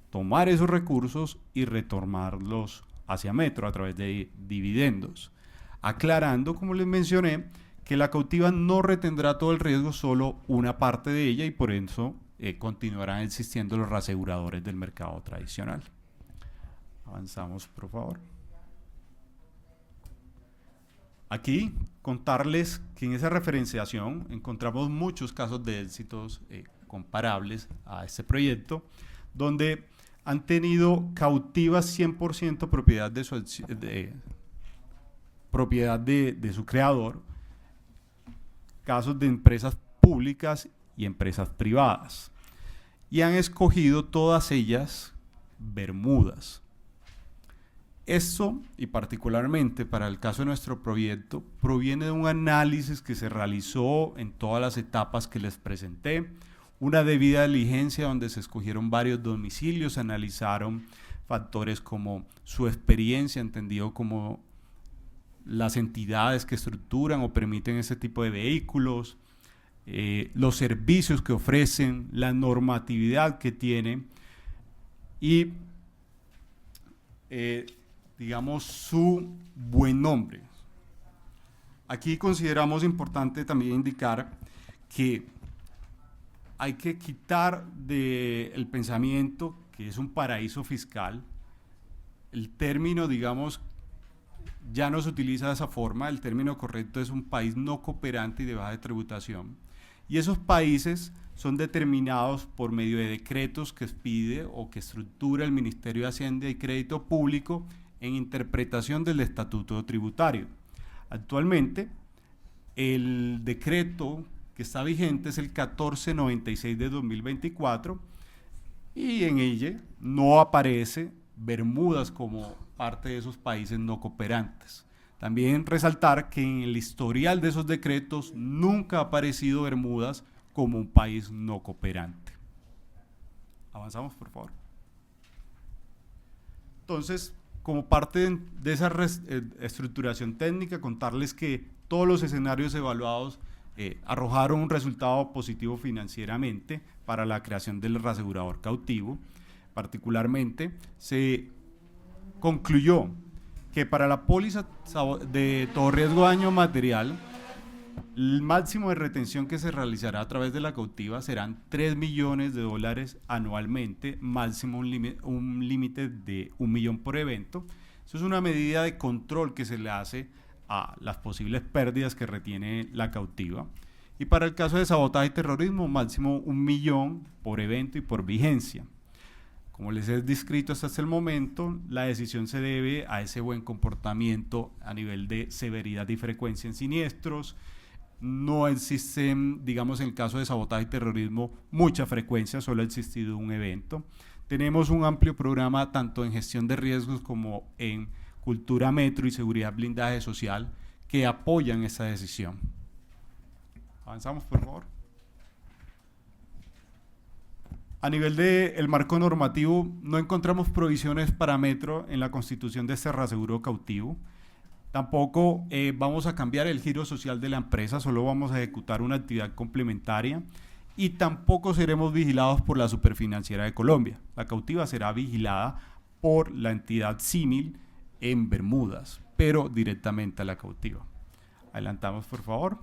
tomar esos recursos y retornarlos hacia Metro a través de dividendos, aclarando, como les mencioné, que la cautiva no retendrá todo el riesgo, solo una parte de ella, y por eso continuarán existiendo los reaseguradores del mercado tradicional. Avanzamos, por favor. Aquí contarles que en esa referenciación encontramos muchos casos de éxitos comparables a este proyecto, donde han tenido cautivas 100% propiedad de su creador, casos de empresas públicas y empresas privadas, y han escogido todas ellas Bermudas. Esto, y particularmente para el caso de nuestro proyecto, proviene de un análisis que se realizó en todas las etapas que les presenté, una debida diligencia donde se escogieron varios domicilios, se analizaron factores como su experiencia, entendido como las entidades que estructuran o permiten ese tipo de vehículos, los servicios que ofrecen, la normatividad que tienen y, digamos, su buen nombre. Aquí consideramos importante también indicar que hay que quitar del pensamiento que es un paraíso fiscal. El término, digamos, ya no se utiliza de esa forma. El término correcto es un país no cooperante y de baja tributación. Y esos países son determinados por medio de decretos que expide o que estructura el Ministerio de Hacienda y Crédito Público en interpretación del Estatuto Tributario. Actualmente, el decreto que está vigente es el 1496 de 2024 y en ella no aparece Bermudas como parte de esos países no cooperantes. También resaltar que en el historial de esos decretos nunca ha aparecido Bermudas como un país no cooperante. Avanzamos, por favor. Entonces, como parte de esa estructuración técnica, contarles que todos los escenarios evaluados arrojaron un resultado positivo financieramente para la creación del reasegurador cautivo. Particularmente, se concluyó que para la póliza de todo riesgo de daño material, el máximo de retención que se realizará a través de la cautiva serán $3 millones anualmente, máximo un límite de $1 millón por evento. Eso es una medida de control que se le hace a las posibles pérdidas que retiene la cautiva. Y para el caso de sabotaje y terrorismo, máximo $1 millón por evento y por vigencia. Como les he descrito hasta el momento, la decisión se debe a ese buen comportamiento a nivel de severidad y frecuencia en siniestros. No existen, digamos, en el caso de sabotaje y terrorismo, mucha frecuencia, solo ha existido un evento. Tenemos un amplio programa tanto en gestión de riesgos como en cultura metro y seguridad blindaje social que apoyan esa decisión. Avanzamos, por favor. A nivel del marco normativo, no encontramos provisiones para metro en la constitución de este reaseguro cautivo. Tampoco vamos a cambiar el giro social de la empresa, solo vamos a ejecutar una actividad complementaria y tampoco seremos vigilados por la Superfinanciera de Colombia. La cautiva será vigilada por la entidad símil en Bermudas, pero directamente a la cautiva. Adelantamos, por favor.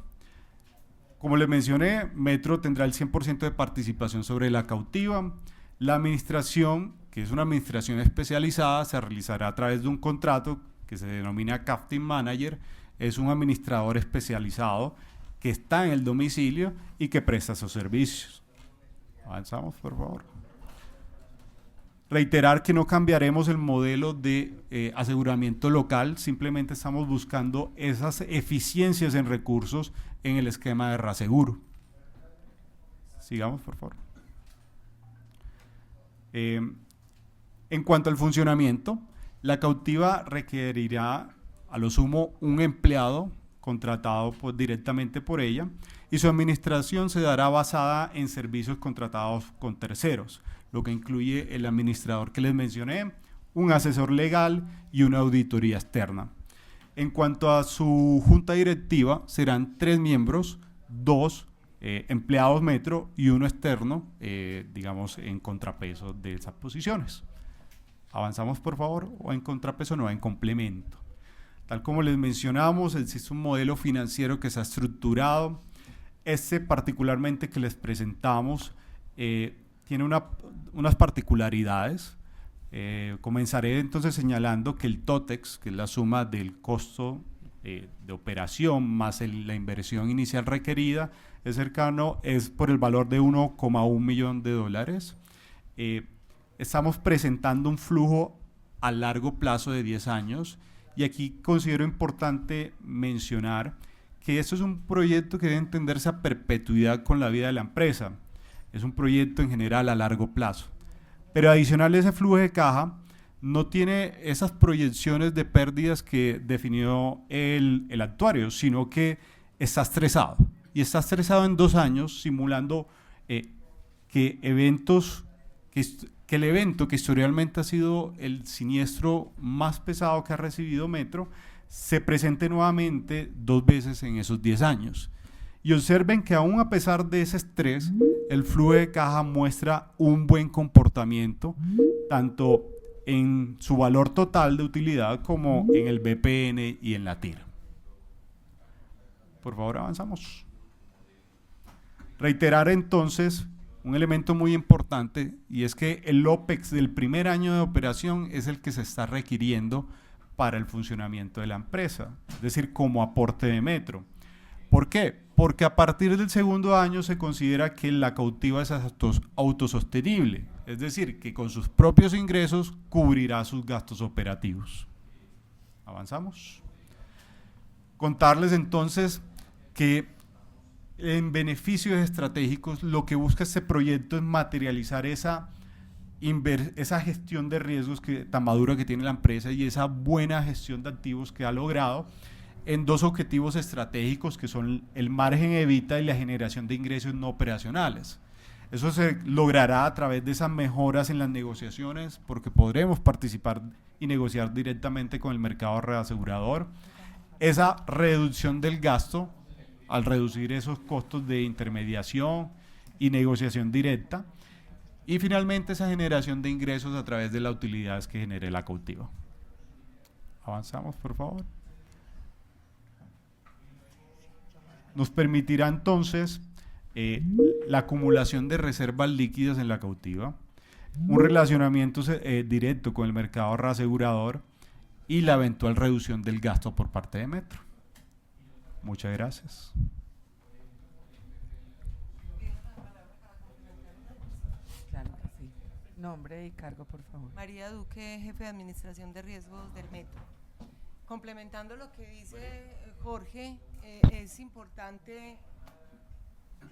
Como les mencioné, Metro tendrá el 100% de participación sobre la cautiva. La administración, que es una administración especializada, se realizará a través de un contrato que se denomina Captain Manager. Es un administrador especializado que está en el domicilio y que presta sus servicios. Avanzamos, por favor. Reiterar que no cambiaremos el modelo de aseguramiento local, simplemente estamos buscando esas eficiencias en recursos en el esquema de reaseguro. Sigamos, por favor. En cuanto al funcionamiento, la cautiva requerirá a lo sumo un empleado contratado directamente por ella y su administración se dará basada en servicios contratados con terceros, lo que incluye el administrador que les mencioné, un asesor legal y una auditoría externa. En cuanto a su junta directiva, serán 3 miembros, 2 empleados Metro y uno externo, digamos, en contrapeso de esas posiciones. Avanzamos, por favor, o en contrapeso, no, en complemento. Tal como les mencionamos, existe un modelo financiero que se ha estructurado. Este particularmente que les presentamos tiene unas particularidades. Comenzaré entonces señalando que el TOTEX, que es la suma del costo de operación más la inversión inicial requerida, es por el valor de $1,1 millón. Estamos presentando un flujo a largo plazo de 10 años y aquí considero importante mencionar que esto es un proyecto que debe entenderse a perpetuidad con la vida de la empresa. Es un proyecto en general a largo plazo. Pero adicional a ese flujo de caja, no tiene esas proyecciones de pérdidas que definió el actuario, sino que está estresado. Y está estresado en 2 años, simulando que el evento que historialmente ha sido el siniestro más pesado que ha recibido Metro, se presente nuevamente 2 veces en esos 10 años. Y observen que aún a pesar de ese estrés, el flujo de caja muestra un buen comportamiento, tanto en su valor total de utilidad como en el BPN y en la TIR. Por favor, avanzamos. Reiterar entonces un elemento muy importante, y es que el OPEX del primer año de operación es el que se está requiriendo para el funcionamiento de la empresa, es decir, como aporte de Metro. ¿Por qué? Porque a partir del segundo año se considera que la cautiva es autosostenible, es decir, que con sus propios ingresos cubrirá sus gastos operativos. Avanzamos. Contarles entonces que en beneficios estratégicos lo que busca este proyecto es materializar esa gestión de riesgos tan madura que tiene la empresa y esa buena gestión de activos que ha logrado en dos objetivos estratégicos que son el margen EBITDA y la generación de ingresos no operacionales. Eso se logrará a través de esas mejoras en las negociaciones, porque podremos participar y negociar directamente con el mercado reasegurador. Esa reducción del gasto, al reducir esos costos de intermediación y negociación directa. Y finalmente esa generación de ingresos a través de las utilidades que genere la cautiva. Avanzamos, por favor. Nos permitirá entonces la acumulación de reservas líquidas en la cautiva, un relacionamiento directo con el mercado reasegurador y la eventual reducción del gasto por parte de Metro. Muchas gracias. Claro que sí. Nombre y cargo, por favor. María Duque, jefe de Administración de Riesgos del Metro. Complementando lo que dice Jorge, es importante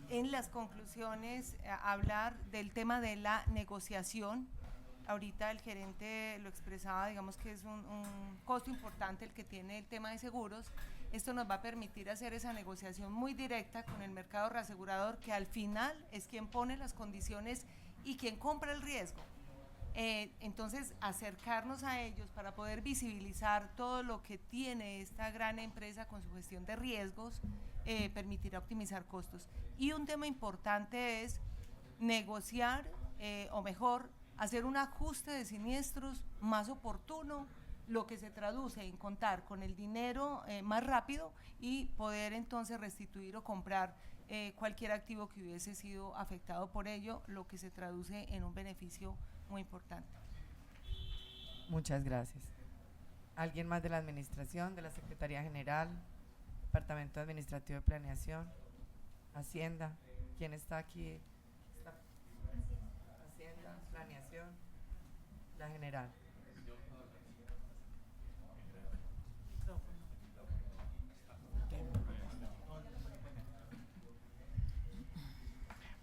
en las conclusiones hablar del tema de la negociación. Ahorita el gerente lo expresaba, digamos que es un costo importante el que tiene el tema de seguros. Esto nos va a permitir hacer esa negociación muy directa con el mercado reasegurador, que al final es quien pone las condiciones y quien compra el riesgo. Entonces, acercarnos a ellos para poder visibilizar todo lo que tiene esta gran empresa con su gestión de riesgos, permitirá optimizar costos. Y un tema importante es negociar, o mejor, hacer un ajuste de siniestros más oportuno, lo que se traduce en contar con el dinero más rápido y poder entonces restituir o comprar cualquier activo que hubiese sido afectado por ello, lo que se traduce en un beneficio muy importante. Muchas gracias. ¿Alguien más de la administración, de la Secretaría General, Departamento Administrativo de Planeación, Hacienda? ¿Quién está aquí? Hacienda, Planeación, la General.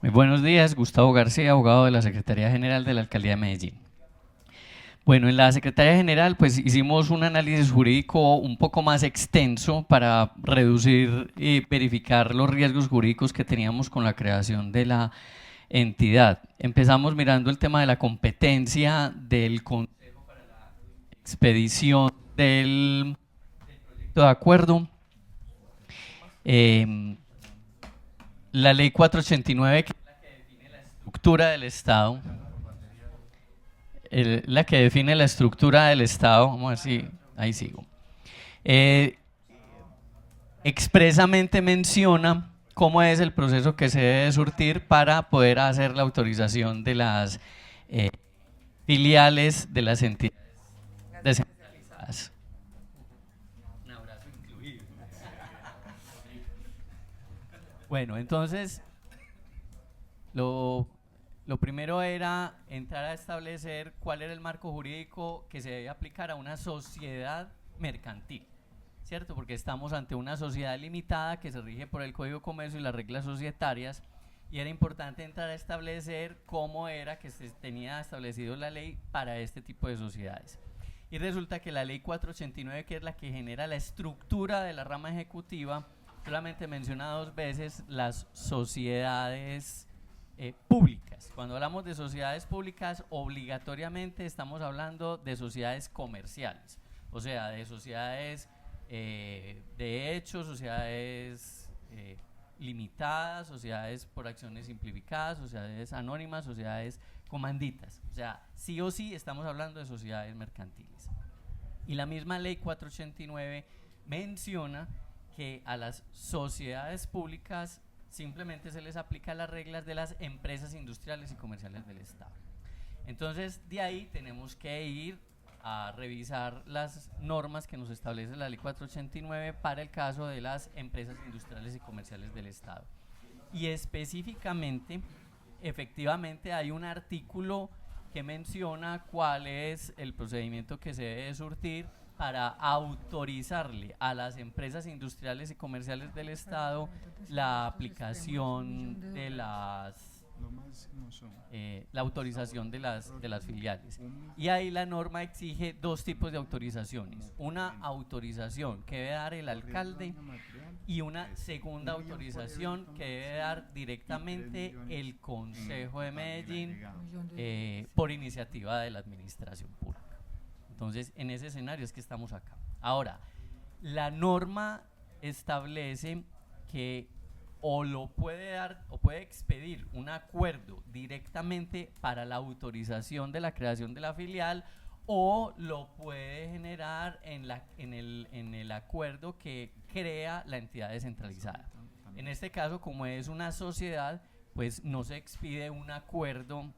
Muy buenos días, Gustavo García, abogado de la Secretaría General de la Alcaldía de Medellín. Bueno, en la Secretaría General pues hicimos un análisis jurídico un poco más extenso para reducir y verificar los riesgos jurídicos que teníamos con la creación de la entidad. Empezamos mirando el tema de la competencia del Consejo para la expedición del proyecto de acuerdo. La ley 489, que es la que define la estructura del Estado, la que define la estructura del Estado, vamos a ver si, ahí sigo, expresamente menciona cómo es el proceso que se debe surtir para poder hacer la autorización de las filiales de las entidades descentralizadas. Un abrazo incluido. Bueno, entonces, lo primero era entrar a establecer cuál era el marco jurídico que se debe aplicar a una sociedad mercantil, ¿cierto? Porque estamos ante una sociedad limitada que se rige por el Código de Comercio y las reglas societarias, y era importante entrar a establecer cómo era que se tenía establecido la ley para este tipo de sociedades. Y resulta que la ley 489, que es la que genera la estructura de la rama ejecutiva, solamente menciona dos veces las sociedades públicas. Cuando hablamos de sociedades públicas, obligatoriamente estamos hablando de sociedades comerciales, o sea, de sociedades de hecho, sociedades limitadas, sociedades por acciones simplificadas, sociedades anónimas, sociedades comanditas. O sea, sí o sí estamos hablando de sociedades mercantiles. Y la misma ley 489 menciona que a las sociedades públicas simplemente se les aplica las reglas de las empresas industriales y comerciales del Estado. Entonces, de ahí tenemos que ir a revisar las normas que nos establece la ley 489 para el caso de las empresas industriales y comerciales del Estado. Y específicamente, efectivamente, hay un artículo que menciona cuál es el procedimiento que se debe surtir para autorizarle a las empresas industriales y comerciales del Estado la aplicación de la autorización de las filiales. Y ahí la norma exige dos tipos de autorizaciones: una autorización que debe dar el alcalde y una segunda autorización que debe dar directamente el Consejo de Medellín por iniciativa de la administración pública. Entonces, en ese escenario es que estamos acá. Ahora, la norma establece que o lo puede dar o puede expedir un acuerdo directamente para la autorización de la creación de la filial, o lo puede generar en el acuerdo que crea la entidad descentralizada. En este caso, como es una sociedad, pues no se expide un acuerdo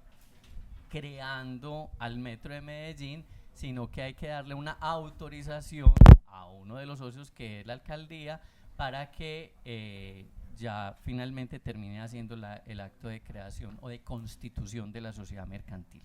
creando al Metro de Medellín, sino que hay que darle una autorización a uno de los socios, que es la alcaldía, para que ya finalmente termine haciendo el acto de creación o de constitución de la sociedad mercantil.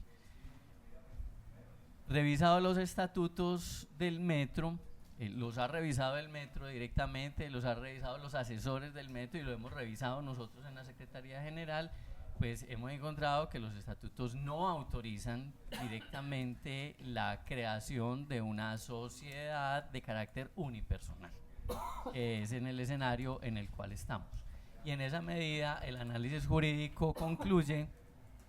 Revisado los estatutos del metro, los ha revisado el metro directamente, los ha revisado los asesores del metro y lo hemos revisado nosotros en la Secretaría General, pues hemos encontrado que los estatutos no autorizan directamente la creación de una sociedad de carácter unipersonal, que es en el escenario en el cual estamos. Y en esa medida el análisis jurídico concluye,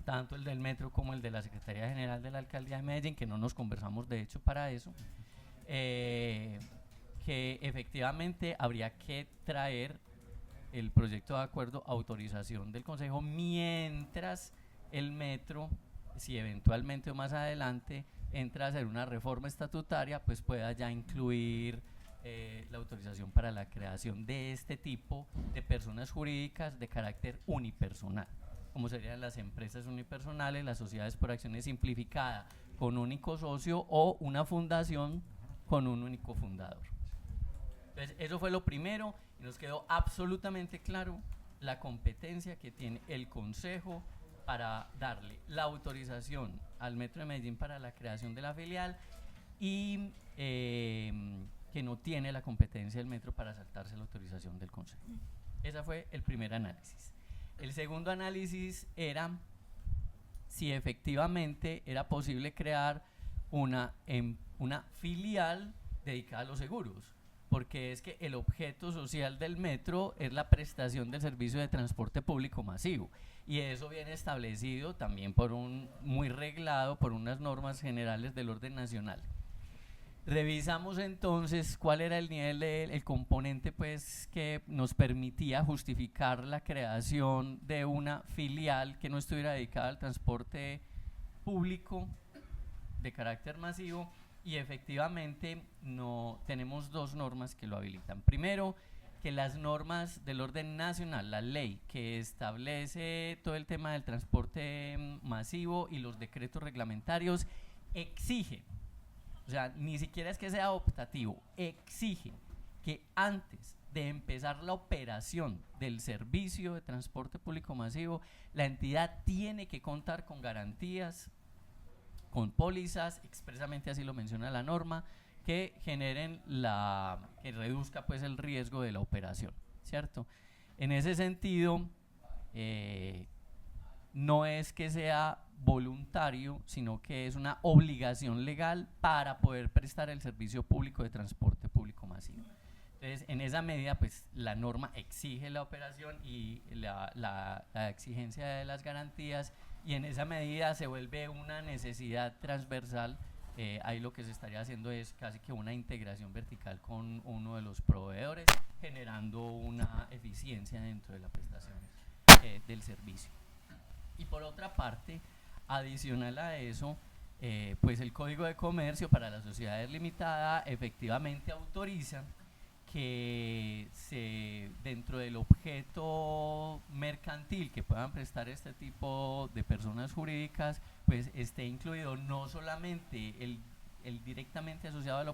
tanto el del metro como el de la Secretaría General de la Alcaldía de Medellín, que no nos conversamos de hecho para eso, que efectivamente habría que traer el proyecto de acuerdo a autorización del Consejo, mientras el metro, si eventualmente o más adelante entra a hacer una reforma estatutaria, pues pueda ya incluir la autorización para la creación de este tipo de personas jurídicas de carácter unipersonal, como serían las empresas unipersonales, las sociedades por acciones simplificadas con un único socio, o una fundación con un único fundador. Entonces, eso fue lo primero, y nos quedó absolutamente claro la competencia que tiene el Consejo para darle la autorización al Metro de Medellín para la creación de la filial, y que no tiene la competencia del Metro para saltarse la autorización del Consejo. Ese fue el primer análisis. El segundo análisis era si efectivamente era posible crear una filial dedicada a los seguros, porque es que el objeto social del metro es la prestación del servicio de transporte público masivo, y eso viene establecido también muy reglado por unas normas generales del orden nacional. Revisamos entonces cuál era el nivel el componente pues que nos permitía justificar la creación de una filial que no estuviera dedicada al transporte público de carácter masivo, y efectivamente no tenemos dos normas que lo habilitan. Primero, que las normas del orden nacional, la ley que establece todo el tema del transporte masivo y los decretos reglamentarios, exige, o sea, ni siquiera es que sea optativo, exige que antes de empezar la operación del servicio de transporte público masivo, la entidad tiene que contar con garantías, con pólizas, expresamente así lo menciona la norma, que generen que reduzca pues el riesgo de la operación, ¿cierto? En ese sentido, no es que sea voluntario, sino que es una obligación legal para poder prestar el servicio público de transporte público masivo. Entonces, en esa medida, pues la norma exige la operación y la exigencia de las garantías, y en esa medida se vuelve una necesidad transversal. Ahí lo que se estaría haciendo es casi que una integración vertical con uno de los proveedores, generando una eficiencia dentro de la prestación del servicio. Y por otra parte, adicional a eso, pues el Código de Comercio para las sociedades limitadas efectivamente autoriza que dentro del objeto mercantil que puedan prestar este tipo de personas jurídicas, pues esté incluido no solamente el directamente asociado al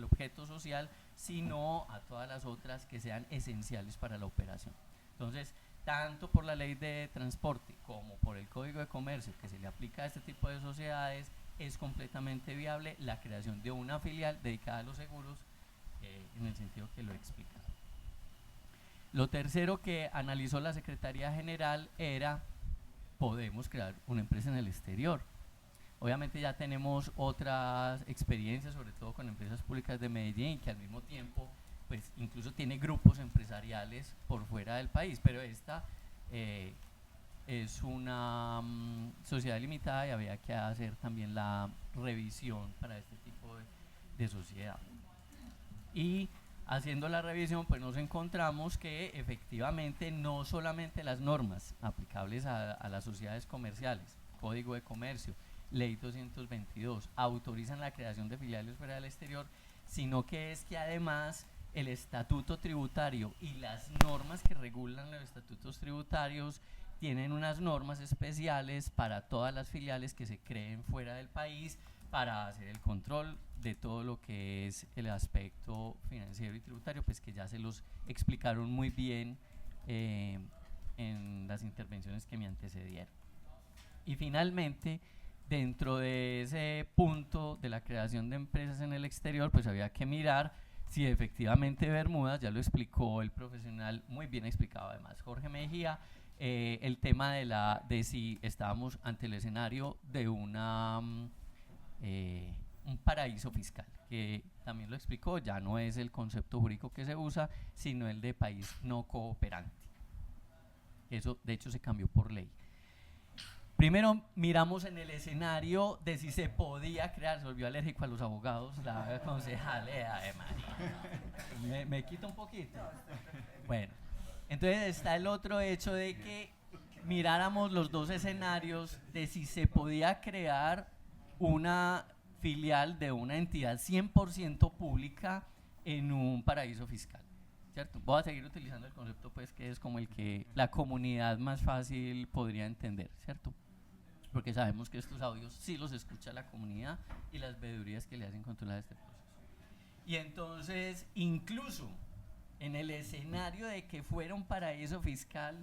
objeto social, sino a todas las otras que sean esenciales para la operación. Entonces, tanto por la ley de transporte como por el Código de Comercio que se le aplica a este tipo de sociedades, es completamente viable la creación de una filial dedicada a los seguros en el sentido que lo he explicado. Lo tercero que analizó la Secretaría General era, podemos crear una empresa en el exterior. Obviamente ya tenemos otras experiencias, sobre todo con empresas públicas de Medellín, que al mismo tiempo pues incluso tiene grupos empresariales por fuera del país, pero esta es una sociedad limitada y había que hacer también la revisión para este tipo de sociedad. Y haciendo la revisión pues nos encontramos que efectivamente no solamente las normas aplicables a las sociedades comerciales, Código de Comercio, Ley 222, autorizan la creación de filiales fuera del exterior, sino que es que además el estatuto tributario y las normas que regulan los estatutos tributarios tienen unas normas especiales para todas las filiales que se creen fuera del país para hacer el control de todo lo que es el aspecto financiero y tributario, pues que ya se los explicaron muy bien en las intervenciones que me antecedieron. Y finalmente, dentro de ese punto de la creación de empresas en el exterior, pues había que mirar si efectivamente Bermudas, ya lo explicó el profesional, muy bien explicado además Jorge Mejía, el tema de si estábamos ante el escenario de un paraíso fiscal, que también lo explicó, ya no es el concepto jurídico que se usa, sino el de país no cooperante. Eso de hecho se cambió por ley. Primero miramos en el escenario de si se podía crear, se volvió alérgico a los abogados, la concejal, me quita un poquito. Bueno, entonces está el otro hecho de que miráramos los dos escenarios de si se podía crear una filial de una entidad 100% pública en un paraíso fiscal, ¿cierto? Voy a seguir utilizando el concepto pues que es como el que la comunidad más fácil podría entender, ¿cierto? Porque sabemos que estos audios sí los escucha la comunidad y las veedurías que le hacen controlar este proceso. Y entonces, incluso en el escenario de que fuera un paraíso fiscal,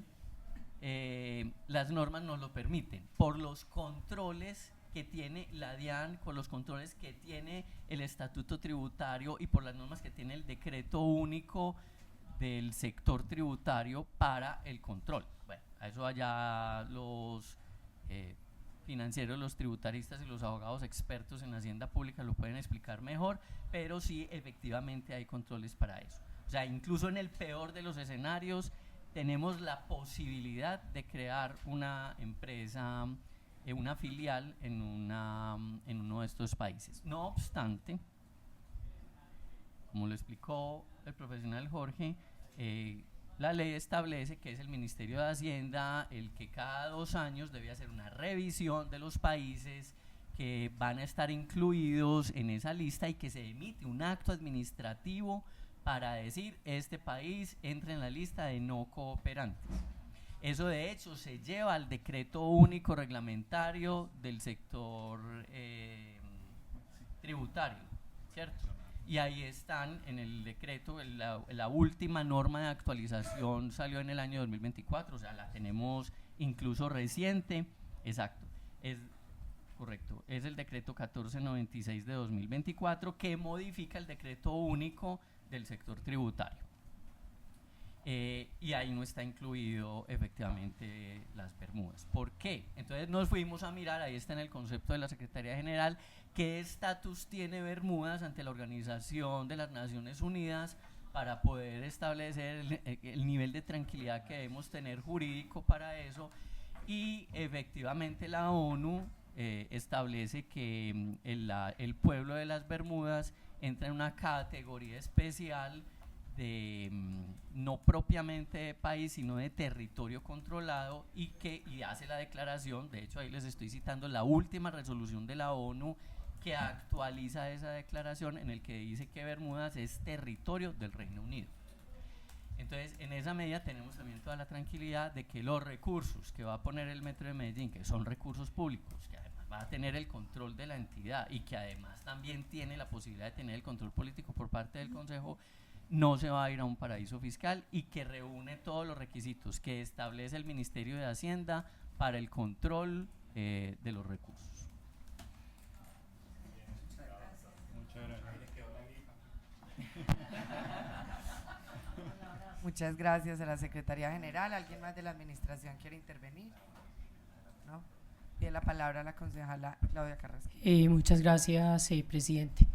las normas nos lo permiten, por los controles que tiene la DIAN, por los controles que tiene el estatuto tributario y por las normas que tiene el decreto único del sector tributario para el control. Bueno, a eso allá los financieros, los tributaristas y los abogados expertos en Hacienda Pública lo pueden explicar mejor, pero sí efectivamente hay controles para eso. O sea, incluso en el peor de los escenarios tenemos la posibilidad de crear una empresa, una filial en uno de estos países. No obstante, como lo explicó el profesional Jorge, la ley establece que es el Ministerio de Hacienda el que cada 2 años debe hacer una revisión de los países que van a estar incluidos en esa lista y que se emite un acto administrativo para decir este país entra en la lista de no cooperantes. Eso de hecho se lleva al decreto único reglamentario del sector tributario, ¿cierto? Y ahí están en el decreto, la última norma de actualización salió en el año 2024, o sea, la tenemos incluso reciente, exacto, es correcto, es el decreto 1496 de 2024 que modifica el decreto único del sector tributario. Y ahí no está incluido efectivamente las Bermudas. ¿Por qué? Entonces nos fuimos a mirar, ahí está en el concepto de la Secretaría General, qué estatus tiene Bermudas ante la Organización de las Naciones Unidas para poder establecer el nivel de tranquilidad que debemos tener jurídico para eso. Y efectivamente la ONU establece que el pueblo de las Bermudas entra en una categoría especial de no propiamente de país, sino de territorio controlado y hace la declaración, de hecho ahí les estoy citando la última resolución de la ONU que actualiza esa declaración en el que dice que Bermudas es territorio del Reino Unido. Entonces, en esa medida tenemos también toda la tranquilidad de que los recursos que va a poner el Metro de Medellín, que son recursos públicos, que además va a tener el control de la entidad y que además también tiene la posibilidad de tener el control político por parte del Consejo, no se va a ir a un paraíso fiscal y que reúne todos los requisitos que establece el Ministerio de Hacienda para el control de los recursos. Muchas gracias a la Secretaría General. ¿Alguien más de la Administración quiere intervenir? ¿No? Tiene la palabra la concejala Claudia Carrasquilla. Muchas gracias, presidente.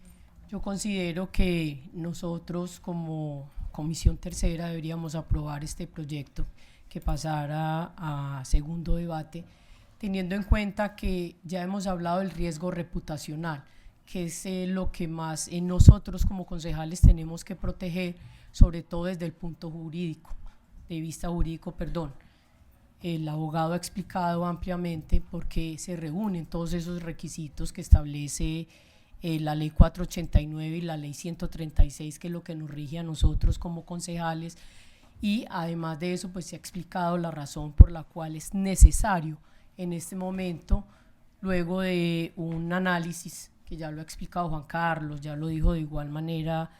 Yo considero que nosotros como Comisión Tercera deberíamos aprobar este proyecto que pasara a segundo debate, teniendo en cuenta que ya hemos hablado del riesgo reputacional, que es lo que más nosotros como concejales tenemos que proteger, sobre todo desde el punto jurídico, de vista jurídico, perdón. El abogado ha explicado ampliamente por qué se reúnen todos esos requisitos que establece la ley 489 y la ley 136, que es lo que nos rige a nosotros como concejales, y además de eso pues se ha explicado la razón por la cual es necesario en este momento, luego de un análisis que ya lo ha explicado Juan Carlos, ya lo dijo de igual manera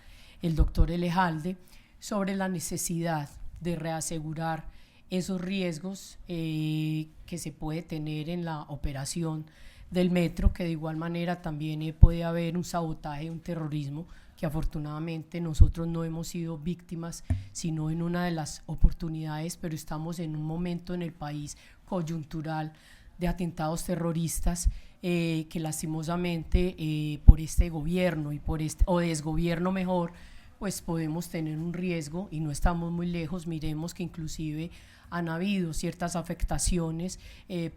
el doctor Elejalde, sobre la necesidad de reasegurar esos riesgos que se puede tener en la operación del metro, que de igual manera también puede haber un sabotaje, un terrorismo, que afortunadamente nosotros no hemos sido víctimas, sino en una de las oportunidades, pero estamos en un momento en el país coyuntural de atentados terroristas que lastimosamente por este gobierno y por este, o desgobierno mejor, pues podemos tener un riesgo y no estamos muy lejos. Miremos que inclusive han habido ciertas afectaciones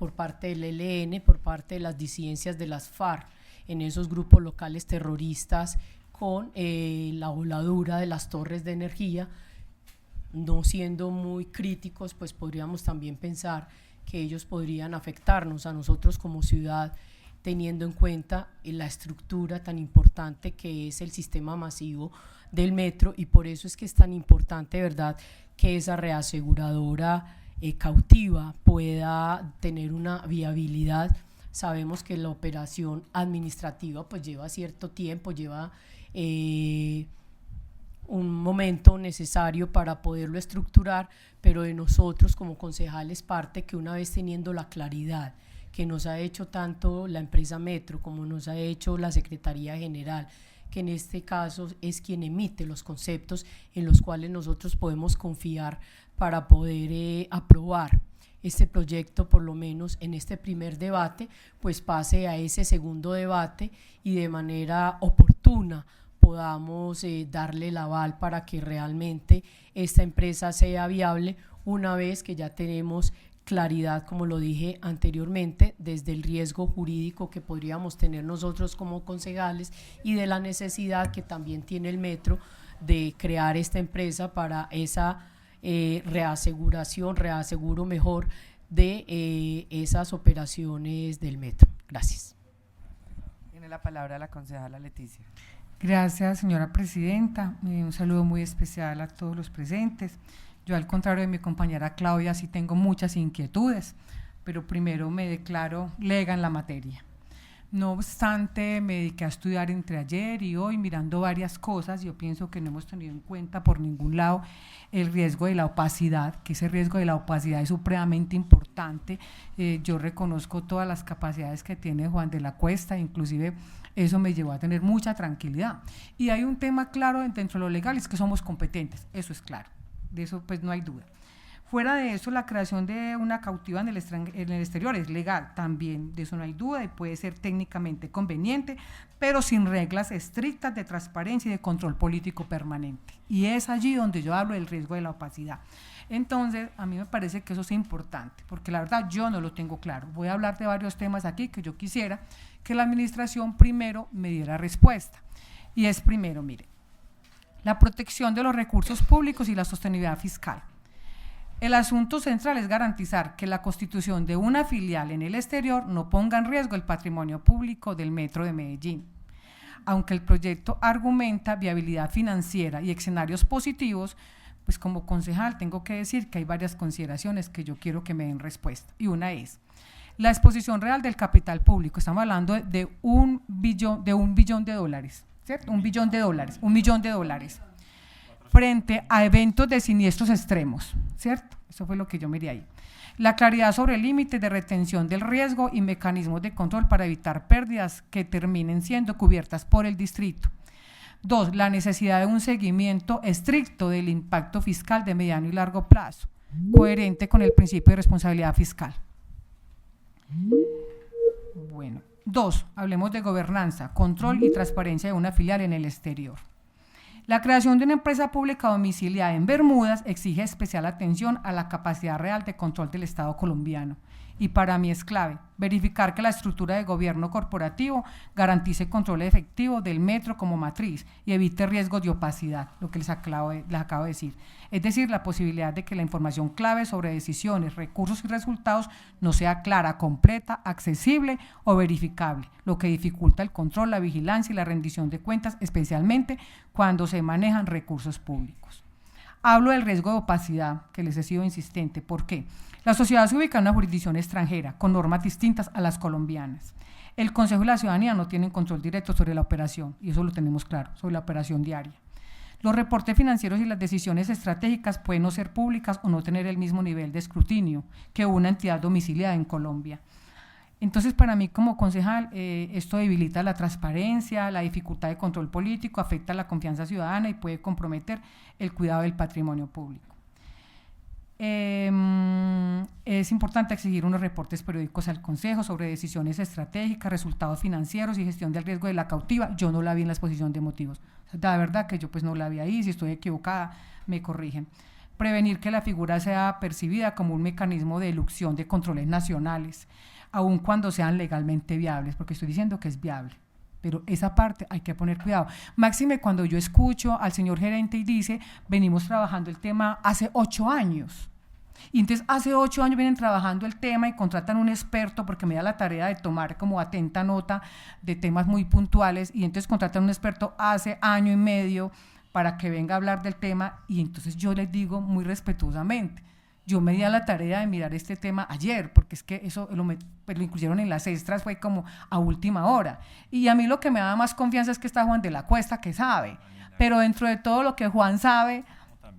por parte del ELN, por parte de las disidencias de las FARC en esos grupos locales terroristas, con la voladura de las torres de energía. No siendo muy críticos, pues podríamos también pensar que ellos podrían afectarnos a nosotros como ciudad, teniendo en cuenta la estructura tan importante que es el sistema masivo del metro, y por eso es que es tan importante, ¿verdad?, que esa reaseguradora cautiva pueda tener una viabilidad. Sabemos que la operación administrativa pues lleva cierto tiempo, lleva un momento necesario para poderlo estructurar, pero de nosotros como concejales parte que una vez teniendo la claridad que nos ha hecho tanto la empresa Metro como nos ha hecho la Secretaría General, que en este caso es quien emite los conceptos en los cuales nosotros podemos confiar para poder aprobar este proyecto, por lo menos en este primer debate, pues pase a ese segundo debate y de manera oportuna podamos darle el aval para que realmente esta empresa sea viable, una vez que ya tenemos claridad, como lo dije anteriormente, desde el riesgo jurídico que podríamos tener nosotros como concejales y de la necesidad que también tiene el metro de crear esta empresa para esa reaseguro mejor de esas operaciones del metro. Gracias. Tiene la palabra la concejala Leticia. Gracias, señora presidenta. Un saludo muy especial a todos los presentes. Yo, al contrario de mi compañera Claudia, sí tengo muchas inquietudes, pero primero me declaro lega en la materia. No obstante, me dediqué a estudiar entre ayer y hoy, mirando varias cosas. Yo pienso que no hemos tenido en cuenta por ningún lado el riesgo de la opacidad, que ese riesgo de la opacidad es supremamente importante. Yo reconozco todas las capacidades que tiene Juan de la Cuesta, inclusive eso me llevó a tener mucha tranquilidad. Y hay un tema claro dentro de lo legal, es que somos competentes, eso es claro, de eso pues no hay duda. Fuera de eso, la creación de una cautiva en el exterior es legal, también de eso no hay duda y puede ser técnicamente conveniente, pero sin reglas estrictas de transparencia y de control político permanente. Y es allí donde yo hablo del riesgo de la opacidad. Entonces, a mí me parece que eso es importante, porque la verdad yo no lo tengo claro. Voy a hablar de varios temas aquí que yo quisiera que la administración primero me diera respuesta. Y es primero, mire, la protección de los recursos públicos y la sostenibilidad fiscal. El asunto central es garantizar que la constitución de una filial en el exterior no ponga en riesgo el patrimonio público del Metro de Medellín. Aunque el proyecto argumenta viabilidad financiera y escenarios positivos, pues como concejal tengo que decir que hay varias consideraciones que yo quiero que me den respuesta. Y una es la exposición real del capital público. Estamos hablando de un billón de dólares, ¿cierto? $1 billón, $1 millón de dólares. Frente a eventos de siniestros extremos, ¿cierto? Eso fue lo que yo miré ahí. La claridad sobre límites de retención del riesgo y mecanismos de control para evitar pérdidas que terminen siendo cubiertas por el distrito. 2, la necesidad de un seguimiento estricto del impacto fiscal de mediano y largo plazo, coherente con el principio de responsabilidad fiscal. Bueno, 2, hablemos de gobernanza, control y transparencia de una filial en el exterior. La creación de una empresa pública domiciliada en Bermudas exige especial atención a la capacidad real de control del Estado colombiano. Y para mí es clave verificar que la estructura de gobierno corporativo garantice control efectivo del metro como matriz y evite riesgos de opacidad, lo que les acabo de decir. Es decir, la posibilidad de que la información clave sobre decisiones, recursos y resultados no sea clara, completa, accesible o verificable, lo que dificulta el control, la vigilancia y la rendición de cuentas, especialmente cuando se manejan recursos públicos. Hablo del riesgo de opacidad, que les he sido insistente. ¿Por qué? La sociedad se ubica en una jurisdicción extranjera, con normas distintas a las colombianas. El Consejo y la ciudadanía no tienen control directo sobre la operación, y eso lo tenemos claro, sobre la operación diaria. Los reportes financieros y las decisiones estratégicas pueden no ser públicas o no tener el mismo nivel de escrutinio que una entidad domiciliada en Colombia. Entonces, para mí como concejal, esto debilita la transparencia, la dificultad de control político, afecta la confianza ciudadana y puede comprometer el cuidado del patrimonio público. Es importante exigir unos reportes periódicos al Consejo sobre decisiones estratégicas, resultados financieros y gestión del riesgo de la cautiva. Yo no la vi en la exposición de motivos. La verdad que yo pues no la vi ahí, si estoy equivocada me corrigen. Prevenir que la figura sea percibida como un mecanismo de elusión de controles nacionales, aun cuando sean legalmente viables, porque estoy diciendo que es viable. Pero esa parte hay que poner cuidado. Máxime cuando yo escucho al señor gerente y dice, venimos trabajando el tema hace 8 años. Y entonces hace 8 años vienen trabajando el tema y contratan un experto porque me da la tarea de tomar como atenta nota de temas muy puntuales y entonces contratan un experto hace 1 año y medio para que venga a hablar del tema y entonces yo les digo muy respetuosamente, yo me di a la tarea de mirar este tema ayer porque es que eso lo incluyeron en las extras, fue como a última hora y a mí lo que me da más confianza es que está Juan de la Cuesta que sabe, pero dentro de todo lo que Juan sabe,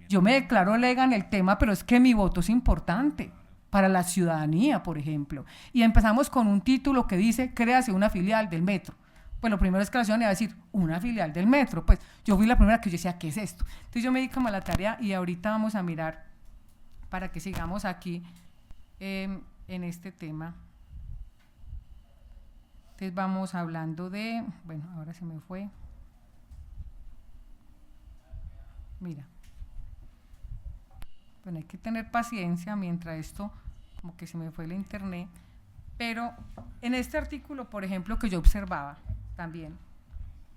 yo me declaro lega en el tema, pero es que mi voto es importante para la ciudadanía, por ejemplo. Y empezamos con un título que dice, créase una filial del metro. Pues lo primero es que la ciudadanía va a decir, una filial del metro. Pues yo fui la primera que yo decía, ¿qué es esto? Entonces yo me di como a la tarea y ahorita vamos a mirar para que sigamos aquí en este tema. Entonces vamos hablando de, bueno, ahora se me fue. Mira. Bueno, hay que tener paciencia mientras esto, como que se me fue el internet, pero en este artículo, por ejemplo, que yo observaba también,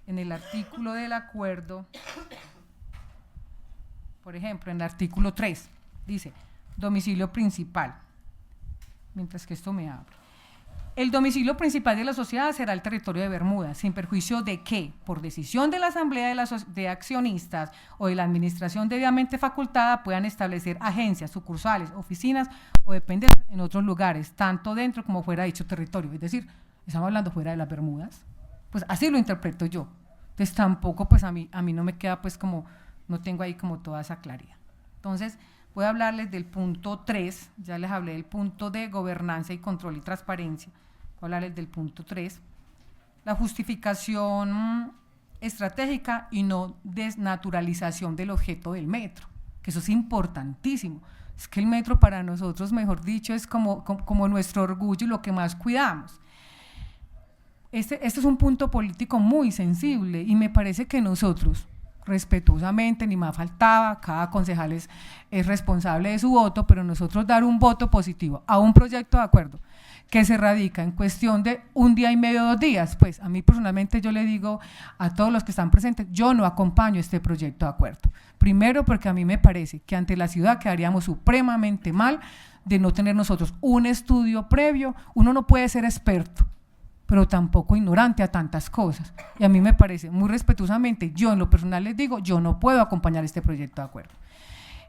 en el artículo del acuerdo, por ejemplo, en el artículo 3, dice, domicilio principal, mientras que esto me abre. El domicilio principal de la sociedad será el territorio de Bermudas, sin perjuicio de que, por decisión de la Asamblea de Accionistas o de la Administración debidamente facultada, puedan establecer agencias, sucursales, oficinas o dependencias en otros lugares, tanto dentro como fuera de dicho territorio. Es decir, estamos hablando fuera de las Bermudas. Pues así lo interpreto yo. Entonces tampoco, pues a mí no me queda pues como, no tengo ahí como toda esa claridad. Entonces, voy a hablarles del punto 3, ya les hablé del punto de gobernanza y control y transparencia. Voy a hablarles del punto 3, la justificación estratégica y no desnaturalización del objeto del metro, que eso es importantísimo. Es que el metro para nosotros, mejor dicho, es como nuestro orgullo y lo que más cuidamos. Este es un punto político muy sensible y me parece que nosotros, respetuosamente, ni más faltaba, cada concejal es responsable de su voto, pero nosotros dar un voto positivo a un proyecto de acuerdo que se radica en cuestión de 1 día y medio, 2 días, pues a mí personalmente yo le digo a todos los que están presentes, yo no acompaño este proyecto de acuerdo. Primero porque a mí me parece que ante la ciudad quedaríamos supremamente mal de no tener nosotros un estudio previo. Uno no puede ser experto, pero tampoco ignorante a tantas cosas. Y a mí me parece, muy respetuosamente, yo en lo personal les digo, yo no puedo acompañar este proyecto de acuerdo.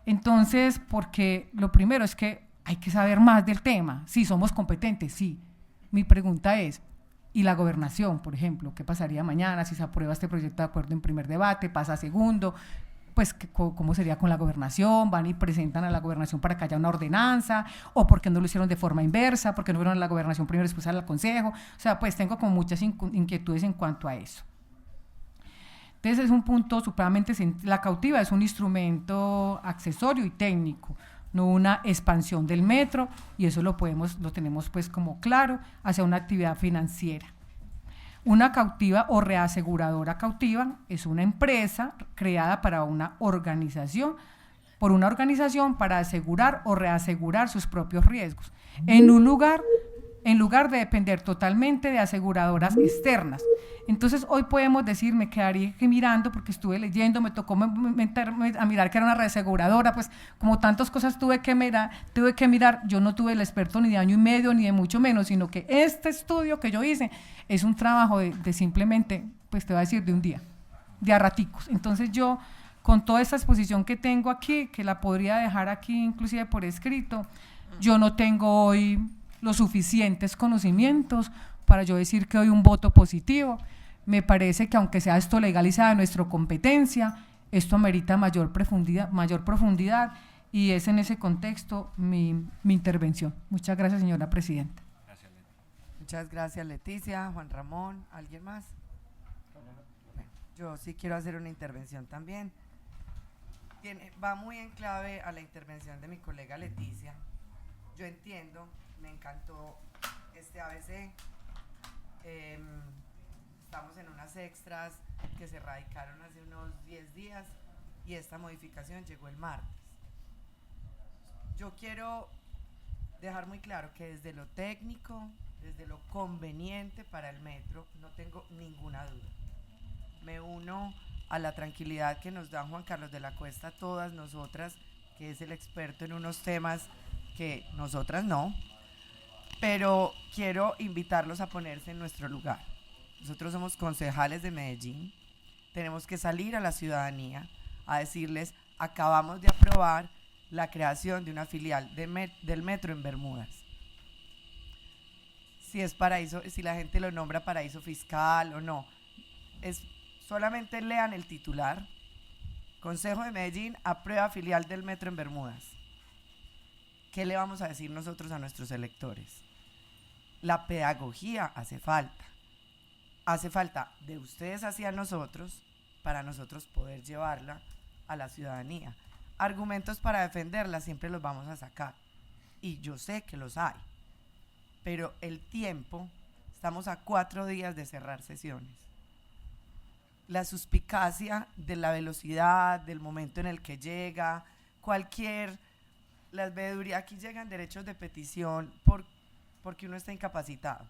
Entonces, porque lo primero es que hay que saber más del tema. Sí, somos competentes, sí. Mi pregunta es, ¿y la gobernación, por ejemplo? ¿Qué pasaría mañana si se aprueba este proyecto de acuerdo en primer debate, pasa a segundo? Pues, ¿cómo sería con la gobernación? ¿Van y presentan a la gobernación para que haya una ordenanza? ¿O por qué no lo hicieron de forma inversa? ¿Por qué no fueron a la gobernación primero y después al consejo? O sea, pues tengo como muchas inquietudes en cuanto a eso. Entonces es un punto supremamente, la cautiva es un instrumento accesorio y técnico, no una expansión del metro, y eso lo tenemos pues como claro hacia una actividad financiera. Una cautiva o reaseguradora cautiva es una empresa creada para una organización, por una organización para asegurar o reasegurar sus propios riesgos, en lugar de depender totalmente de aseguradoras externas. Entonces hoy podemos decir, me quedaría mirando porque estuve leyendo, me tocó meterme a mirar que era una reaseguradora, pues como tantas cosas tuve que mirar, yo no tuve el experto ni de año y medio ni de mucho menos, sino que este estudio que yo hice es un trabajo de simplemente, pues te voy a decir, de un día, de a raticos. Entonces yo, con toda esta exposición que tengo aquí, que la podría dejar aquí inclusive por escrito, yo no tengo hoy los suficientes conocimientos para yo decir que doy un voto positivo. Me parece que aunque sea esto legalizado en nuestra competencia, esto amerita mayor profundidad y es en ese contexto mi intervención. Muchas gracias, señora presidenta. Muchas gracias, Leticia. Juan Ramón, ¿alguien más? Bueno, yo sí quiero hacer una intervención también. Va muy en clave a la intervención de mi colega Leticia. Yo entiendo, me encantó este ABC. Estamos en unas extras que se radicaron hace unos 10 días y esta modificación llegó el martes. Yo quiero dejar muy claro que desde lo técnico, desde lo conveniente para el metro, no tengo ninguna duda. Me uno a la tranquilidad que nos da Juan Carlos de la Cuesta a todas nosotras, que es el experto en unos temas que nosotras no, pero quiero invitarlos a ponerse en nuestro lugar. Nosotros somos concejales de Medellín, tenemos que salir a la ciudadanía a decirles, acabamos de aprobar la creación de una filial del metro en Bermudas. Si es paraíso, si la gente lo nombra paraíso fiscal o no, solamente lean el titular: Consejo de Medellín aprueba filial del metro en Bermudas. ¿Qué le vamos a decir nosotros a nuestros electores? La pedagogía hace falta de ustedes hacia nosotros para nosotros poder llevarla a la ciudadanía. Argumentos para defenderla siempre los vamos a sacar y yo sé que los hay, pero el tiempo, estamos a 4 días de cerrar sesiones. La suspicacia de la velocidad, del momento en el que llega, las veedurías, aquí llegan derechos de petición porque uno está incapacitado.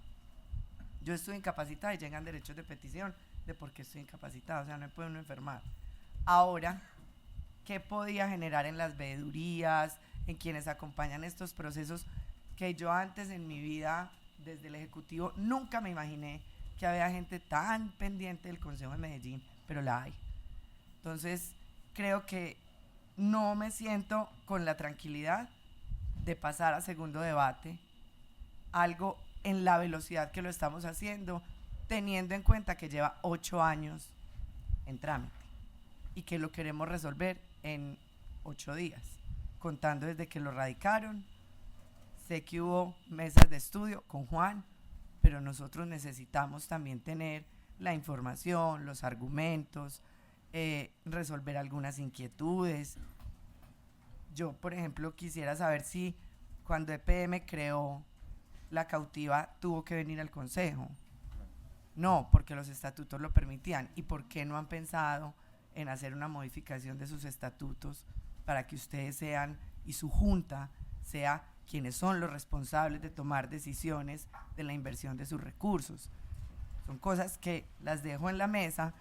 Yo estoy incapacitado y llegan derechos de petición de por qué estoy incapacitado, o sea, no puede uno enfermar. Ahora, ¿qué podía generar en las veedurías, en quienes acompañan estos procesos que yo antes en mi vida, desde el Ejecutivo, nunca me imaginé que había gente tan pendiente del Consejo de Medellín, pero la hay? Entonces, creo que no me siento con la tranquilidad de pasar a segundo debate algo en la velocidad que lo estamos haciendo, teniendo en cuenta que lleva 8 años en trámite y que lo queremos resolver en 8 días, contando desde que lo radicaron. Sé que hubo mesas de estudio con Juan, pero nosotros necesitamos también tener la información, los argumentos, resolver algunas inquietudes. Yo, por ejemplo, quisiera saber si cuando EPM creó la cautiva tuvo que venir al Consejo. No, porque los estatutos lo permitían. ¿Y por qué no han pensado en hacer una modificación de sus estatutos para que ustedes sean y su junta sea quienes son los responsables de tomar decisiones de la inversión de sus recursos? Son cosas que las dejo en la mesa.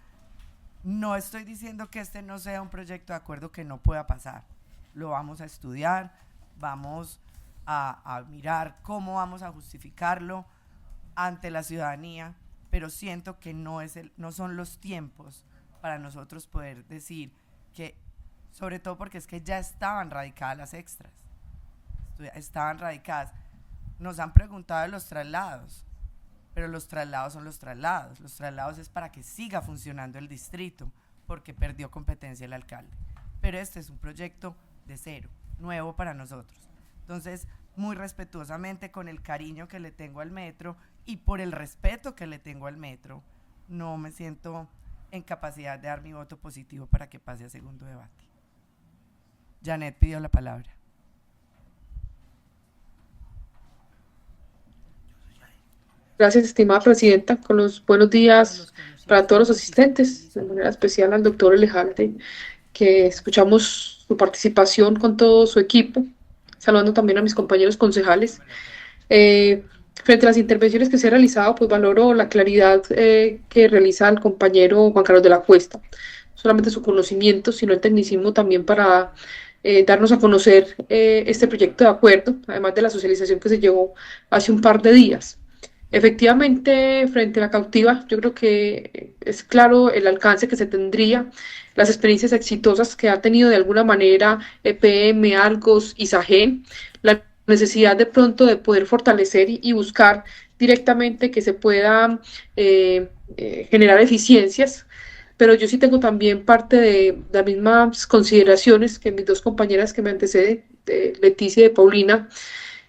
No estoy diciendo que este no sea un proyecto de acuerdo que no pueda pasar. Lo vamos a estudiar, vamos a mirar cómo vamos a justificarlo ante la ciudadanía, pero siento que no son los tiempos para nosotros poder decir que, sobre todo porque es que ya estaban radicadas las extras, estaban radicadas. Nos han preguntado de los traslados, pero los traslados son los traslados es para que siga funcionando el distrito, porque perdió competencia el alcalde, pero este es un proyecto de cero, nuevo para nosotros. Entonces, muy respetuosamente, con el cariño que le tengo al metro y por el respeto que le tengo al metro, no me siento en capacidad de dar mi voto positivo para que pase a segundo debate. Janet pidió la palabra. Gracias, estimada presidenta. Con los buenos días para todos los asistentes, de manera especial al doctor Alejandre, que escuchamos su participación con todo su equipo, saludando también a mis compañeros concejales. Frente a las intervenciones que se han realizado, pues valoro la claridad que realiza el compañero Juan Carlos de la Cuesta, no solamente su conocimiento, sino el tecnicismo también para darnos a conocer este proyecto de acuerdo, además de la socialización que se llevó hace un par de días. Efectivamente, frente a la cautiva, yo creo que es claro el alcance que se tendría, las experiencias exitosas que ha tenido de alguna manera EPM, Argos y SAGEN, la necesidad de pronto de poder fortalecer y buscar directamente que se pueda generar eficiencias, pero yo sí tengo también parte de las mismas consideraciones que mis dos compañeras que me anteceden, Leticia y Paulina,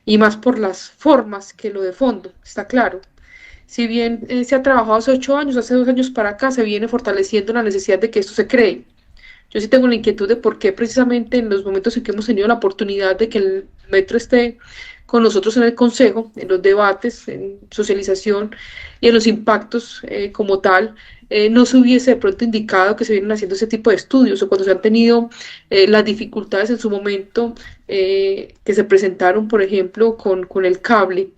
y más por las formas que lo de fondo, está claro. Si bien se ha trabajado hace 8 años, hace 2 años para acá, se viene fortaleciendo la necesidad de que esto se cree. Yo sí tengo la inquietud de por qué precisamente en los momentos en que hemos tenido la oportunidad de que el metro esté con nosotros en el Consejo, en los debates, en socialización y en los impactos como tal, no se hubiese de pronto indicado que se vienen haciendo ese tipo de estudios, o cuando se han tenido las dificultades en su momento que se presentaron, por ejemplo, con el cable.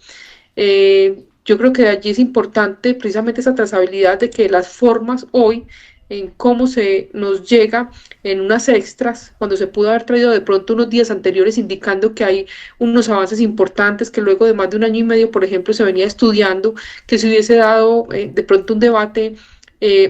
Yo creo que de allí es importante precisamente esa trazabilidad de que las formas hoy, en cómo se nos llega en unas extras, cuando se pudo haber traído de pronto unos días anteriores indicando que hay unos avances importantes que luego de más de 1 año y medio, por ejemplo, se venía estudiando, que se hubiese dado de pronto un debate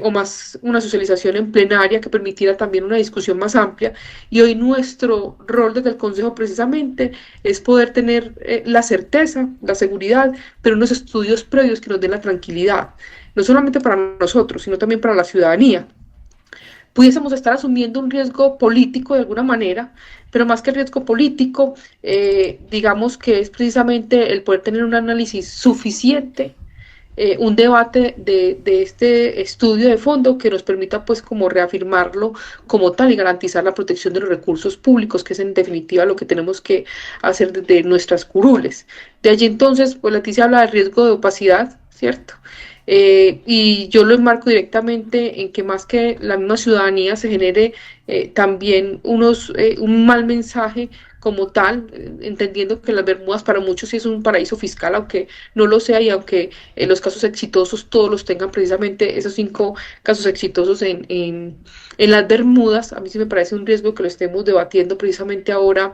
o más una socialización en plenaria que permitiera también una discusión más amplia, y hoy nuestro rol desde el Consejo precisamente es poder tener la certeza, la seguridad, pero unos estudios previos que nos den la tranquilidad, no solamente para nosotros, sino también para la ciudadanía. Pudiésemos estar asumiendo un riesgo político de alguna manera, pero más que el riesgo político, digamos que es precisamente el poder tener un análisis suficiente, un debate de este estudio de fondo que nos permita pues como reafirmarlo como tal y garantizar la protección de los recursos públicos, que es en definitiva lo que tenemos que hacer desde nuestras curules. De allí entonces, pues Leticia habla del riesgo de opacidad, ¿cierto? Y yo lo enmarco directamente en que más que la misma ciudadanía se genere también un mal mensaje como tal, entendiendo que las Bermudas para muchos sí es un paraíso fiscal, aunque no lo sea, y aunque los casos exitosos todos los tengan precisamente esos 5 casos exitosos en las Bermudas. A mí sí me parece un riesgo que lo estemos debatiendo precisamente ahora,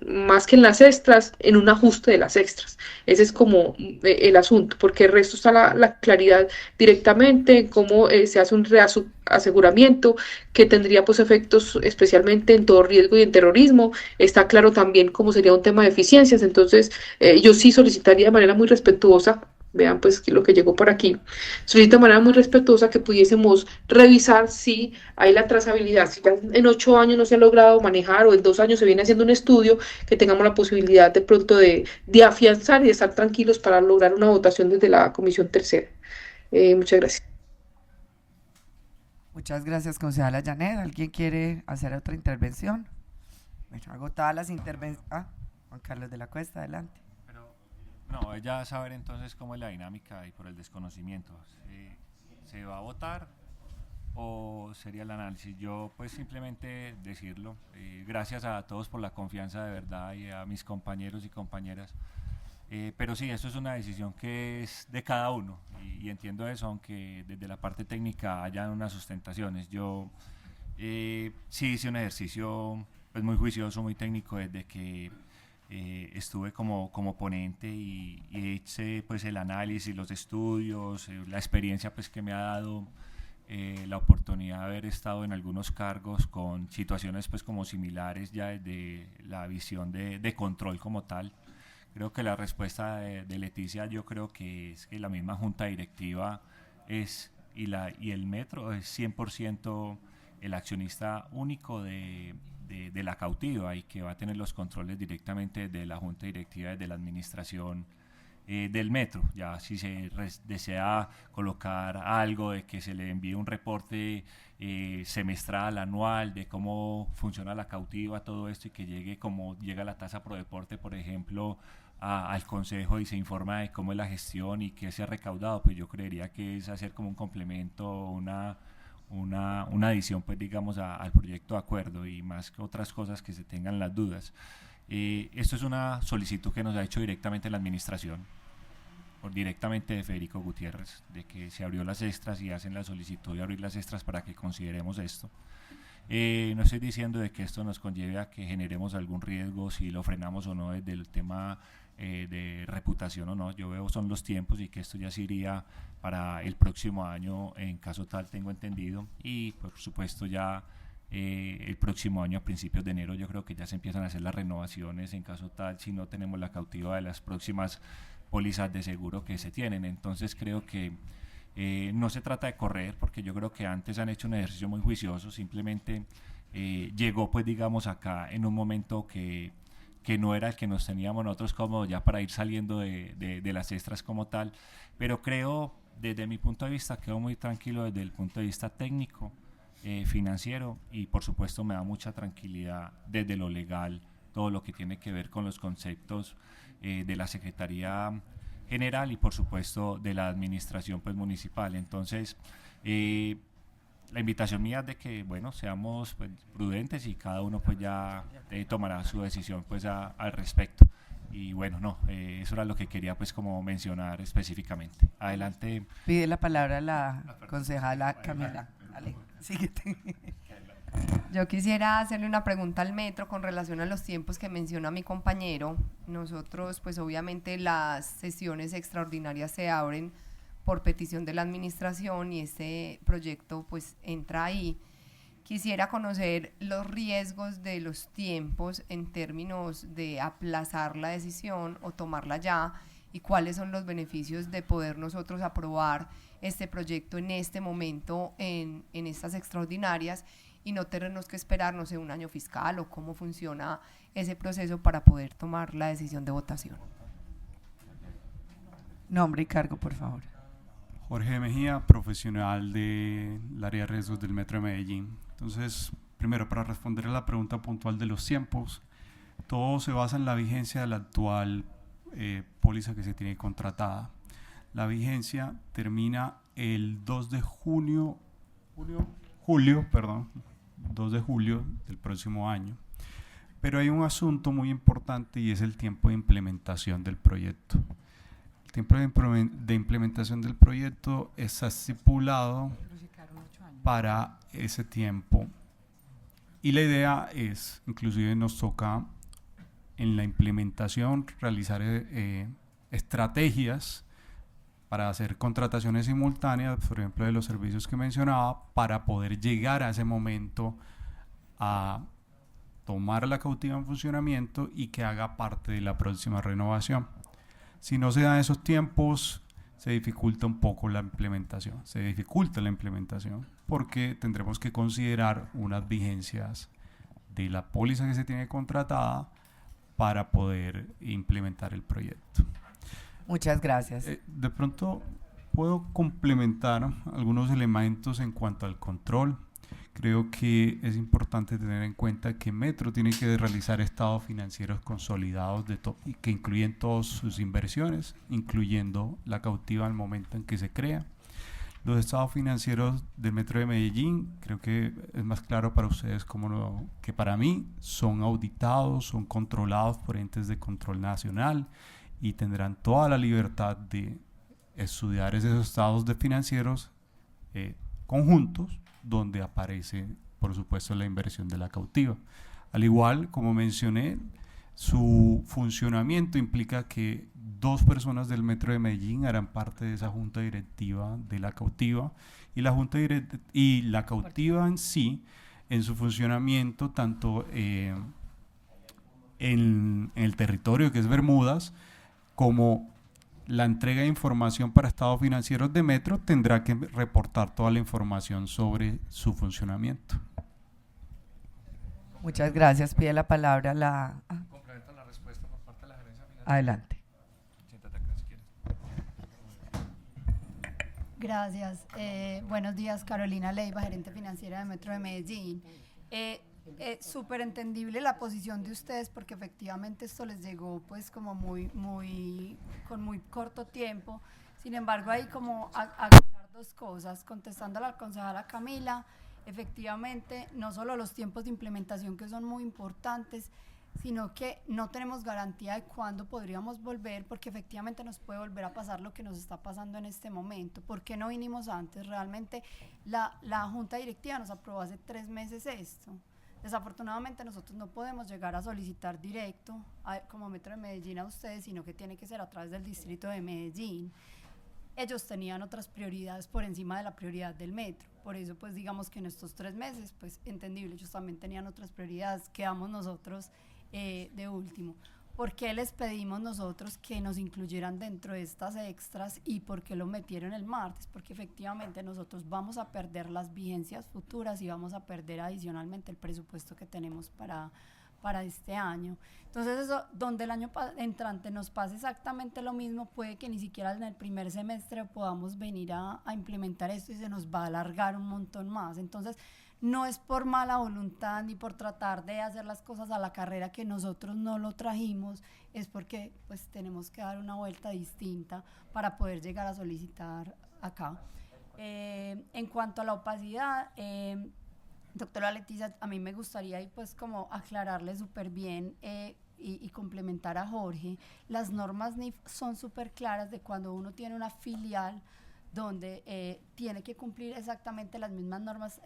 más que en las extras, en un ajuste de las extras. Ese es como el asunto, porque el resto está la claridad directamente en cómo se hace un reaseguramiento que tendría pues efectos especialmente en todo riesgo y en terrorismo. Está claro también cómo sería un tema de eficiencias. Entonces yo sí solicitaría de manera muy respetuosa, vean pues lo que llegó por aquí, solicito de manera muy respetuosa que pudiésemos revisar si hay la trazabilidad, si en 8 años no se ha logrado manejar o en 2 años se viene haciendo un estudio, que tengamos la posibilidad de pronto de afianzar y de estar tranquilos para lograr una votación desde la Comisión Tercera. Muchas gracias. Muchas gracias, concejala Janet. ¿Alguien quiere hacer otra intervención? Bueno, agotadas las intervenciones. Juan Carlos de la Cuesta, adelante. No, es ya saber entonces cómo es la dinámica y por el desconocimiento. ¿Se va a votar o sería el análisis? Yo pues simplemente decirlo, gracias a todos por la confianza de verdad y a mis compañeros y compañeras, pero sí, esto es una decisión que es de cada uno y entiendo eso, aunque desde la parte técnica hayan unas sustentaciones. Yo sí hice un ejercicio pues muy juicioso, muy técnico desde que estuve como ponente y hice pues el análisis, los estudios, la experiencia pues que me ha dado la oportunidad de haber estado en algunos cargos con situaciones pues como similares ya desde la visión de control como tal. Creo que la respuesta de Leticia, yo creo que es que la misma junta directiva y el metro es 100% el accionista único de la cautiva y que va a tener los controles directamente de la junta directiva, desde la administración del metro. Ya si se desea colocar algo de que se le envíe un reporte semestral, anual, de cómo funciona la cautiva, todo esto, y que llegue como llega la tasa Prodeporte, por ejemplo, al Consejo, y se informa de cómo es la gestión y qué se ha recaudado, pues yo creería que es hacer como un complemento, una adición, pues digamos, al proyecto de acuerdo, y más que otras cosas que se tengan las dudas. Esto es una solicitud que nos ha hecho directamente la administración, directamente de Federico Gutiérrez, de que se abrió las extras y hacen la solicitud de abrir las extras para que consideremos esto. No estoy diciendo de que esto nos conlleve a que generemos algún riesgo, si lo frenamos o no desde el tema de reputación o no. Yo veo son los tiempos, y que esto ya se iría para el próximo año, en caso tal, tengo entendido, y por supuesto ya el próximo año, a principios de enero, yo creo que ya se empiezan a hacer las renovaciones, en caso tal, si no tenemos la cautiva de las próximas pólizas de seguro que se tienen. Entonces creo que no se trata de correr, porque yo creo que antes han hecho un ejercicio muy juicioso, simplemente llegó, pues digamos, acá en un momento que no era el que nos teníamos nosotros como ya para ir saliendo de las extras como tal, pero creo, desde mi punto de vista, quedo muy tranquilo desde el punto de vista técnico, financiero, y por supuesto me da mucha tranquilidad desde lo legal, todo lo que tiene que ver con los conceptos de la Secretaría General y por supuesto de la administración, pues, municipal. Entonces la invitación mía es de que, bueno, seamos, pues, prudentes, y cada uno pues ya tomará su decisión, pues, al respecto. Y bueno, no, eso era lo que quería, pues, como mencionar específicamente. Adelante. Pide la palabra la concejala Camila. Dale, síguete. Yo quisiera hacerle una pregunta al metro con relación a los tiempos que menciona mi compañero. Nosotros, pues obviamente las sesiones extraordinarias se abren por petición de la administración, y este proyecto pues entra ahí. Quisiera conocer los riesgos de los tiempos en términos de aplazar la decisión o tomarla ya, y cuáles son los beneficios de poder nosotros aprobar este proyecto en este momento en estas extraordinarias, y no tenernos que esperar, no sé, un año fiscal, o cómo funciona ese proceso para poder tomar la decisión de votación. Nombre y cargo, por favor. Jorge Mejía, profesional del área de riesgos del Metro de Medellín. Entonces, primero, para responder a la pregunta puntual de los tiempos, todo se basa en la vigencia de la actual póliza que se tiene contratada. La vigencia termina el 2 de julio del próximo año. Pero hay un asunto muy importante, y es el tiempo de implementación del proyecto. El tiempo de implementación del proyecto está estipulado para ese tiempo, y la idea es, inclusive nos toca en la implementación realizar estrategias para hacer contrataciones simultáneas, por ejemplo, de los servicios que mencionaba, para poder llegar a ese momento a tomar la cautiva en funcionamiento y que haga parte de la próxima renovación. Si no se dan esos tiempos, se dificulta un poco la implementación. Porque tendremos que considerar unas vigencias de la póliza que se tiene contratada para poder implementar el proyecto. Muchas gracias. De pronto puedo complementar algunos elementos en cuanto al control. Creo que es importante tener en cuenta que Metro tiene que realizar estados financieros consolidados y que incluyen todas sus inversiones, incluyendo la cautiva al momento en que se crea. Los estados financieros del Metro de Medellín, creo que es más claro para ustedes que para mí, son auditados, son controlados por entes de control nacional, y tendrán toda la libertad de estudiar esos estados financieros conjuntos, donde aparece, por supuesto, la inversión de la cautiva. Al igual, como mencioné, su funcionamiento implica que 2 personas del Metro de Medellín harán parte de esa junta directiva de la cautiva, y la cautiva en sí, en su funcionamiento, tanto en el territorio que es Bermudas, como la entrega de información para estados financieros de Metro, tendrá que reportar toda la información sobre su funcionamiento. Muchas gracias. Pide la palabra Complemento la respuesta por parte de la gerencia financiera. Adelante. Siéntate acá si quieres. Gracias. Buenos días, Carolina Leiva, gerente financiera de Metro de Medellín. Súper entendible la posición de ustedes porque efectivamente esto les llegó pues como con muy corto tiempo. Sin embargo, hay como agregar dos cosas. Contestando a la concejala Camila, efectivamente no solo los tiempos de implementación que son muy importantes, sino que no tenemos garantía de cuándo podríamos volver, porque efectivamente nos puede volver a pasar lo que nos está pasando en este momento. ¿Por qué no vinimos antes? Realmente la Junta Directiva nos aprobó hace 3 meses esto. Desafortunadamente nosotros no podemos llegar a solicitar directo como Metro de Medellín a ustedes, sino que tiene que ser a través del Distrito de Medellín. Ellos tenían otras prioridades por encima de la prioridad del metro, por eso pues digamos que en estos 3 meses, pues entendible, ellos también tenían otras prioridades, quedamos nosotros de último. ¿Por qué les pedimos nosotros que nos incluyeran dentro de estas extras y por qué lo metieron el martes? Porque efectivamente nosotros vamos a perder las vigencias futuras y vamos a perder adicionalmente el presupuesto que tenemos para este año. Entonces eso, donde el año entrante nos pase exactamente lo mismo, puede que ni siquiera en el primer semestre podamos venir a implementar esto y se nos va a alargar un montón más. Entonces no es por mala voluntad ni por tratar de hacer las cosas a la carrera que nosotros no lo trajimos, es porque pues tenemos que dar una vuelta distinta para poder llegar a solicitar acá. En cuanto a la opacidad, doctora Leticia, a mí me gustaría y pues como aclararle súper bien y complementar a Jorge. Las normas NIF son súper claras de cuando uno tiene una filial donde tiene que cumplir exactamente las mismas normas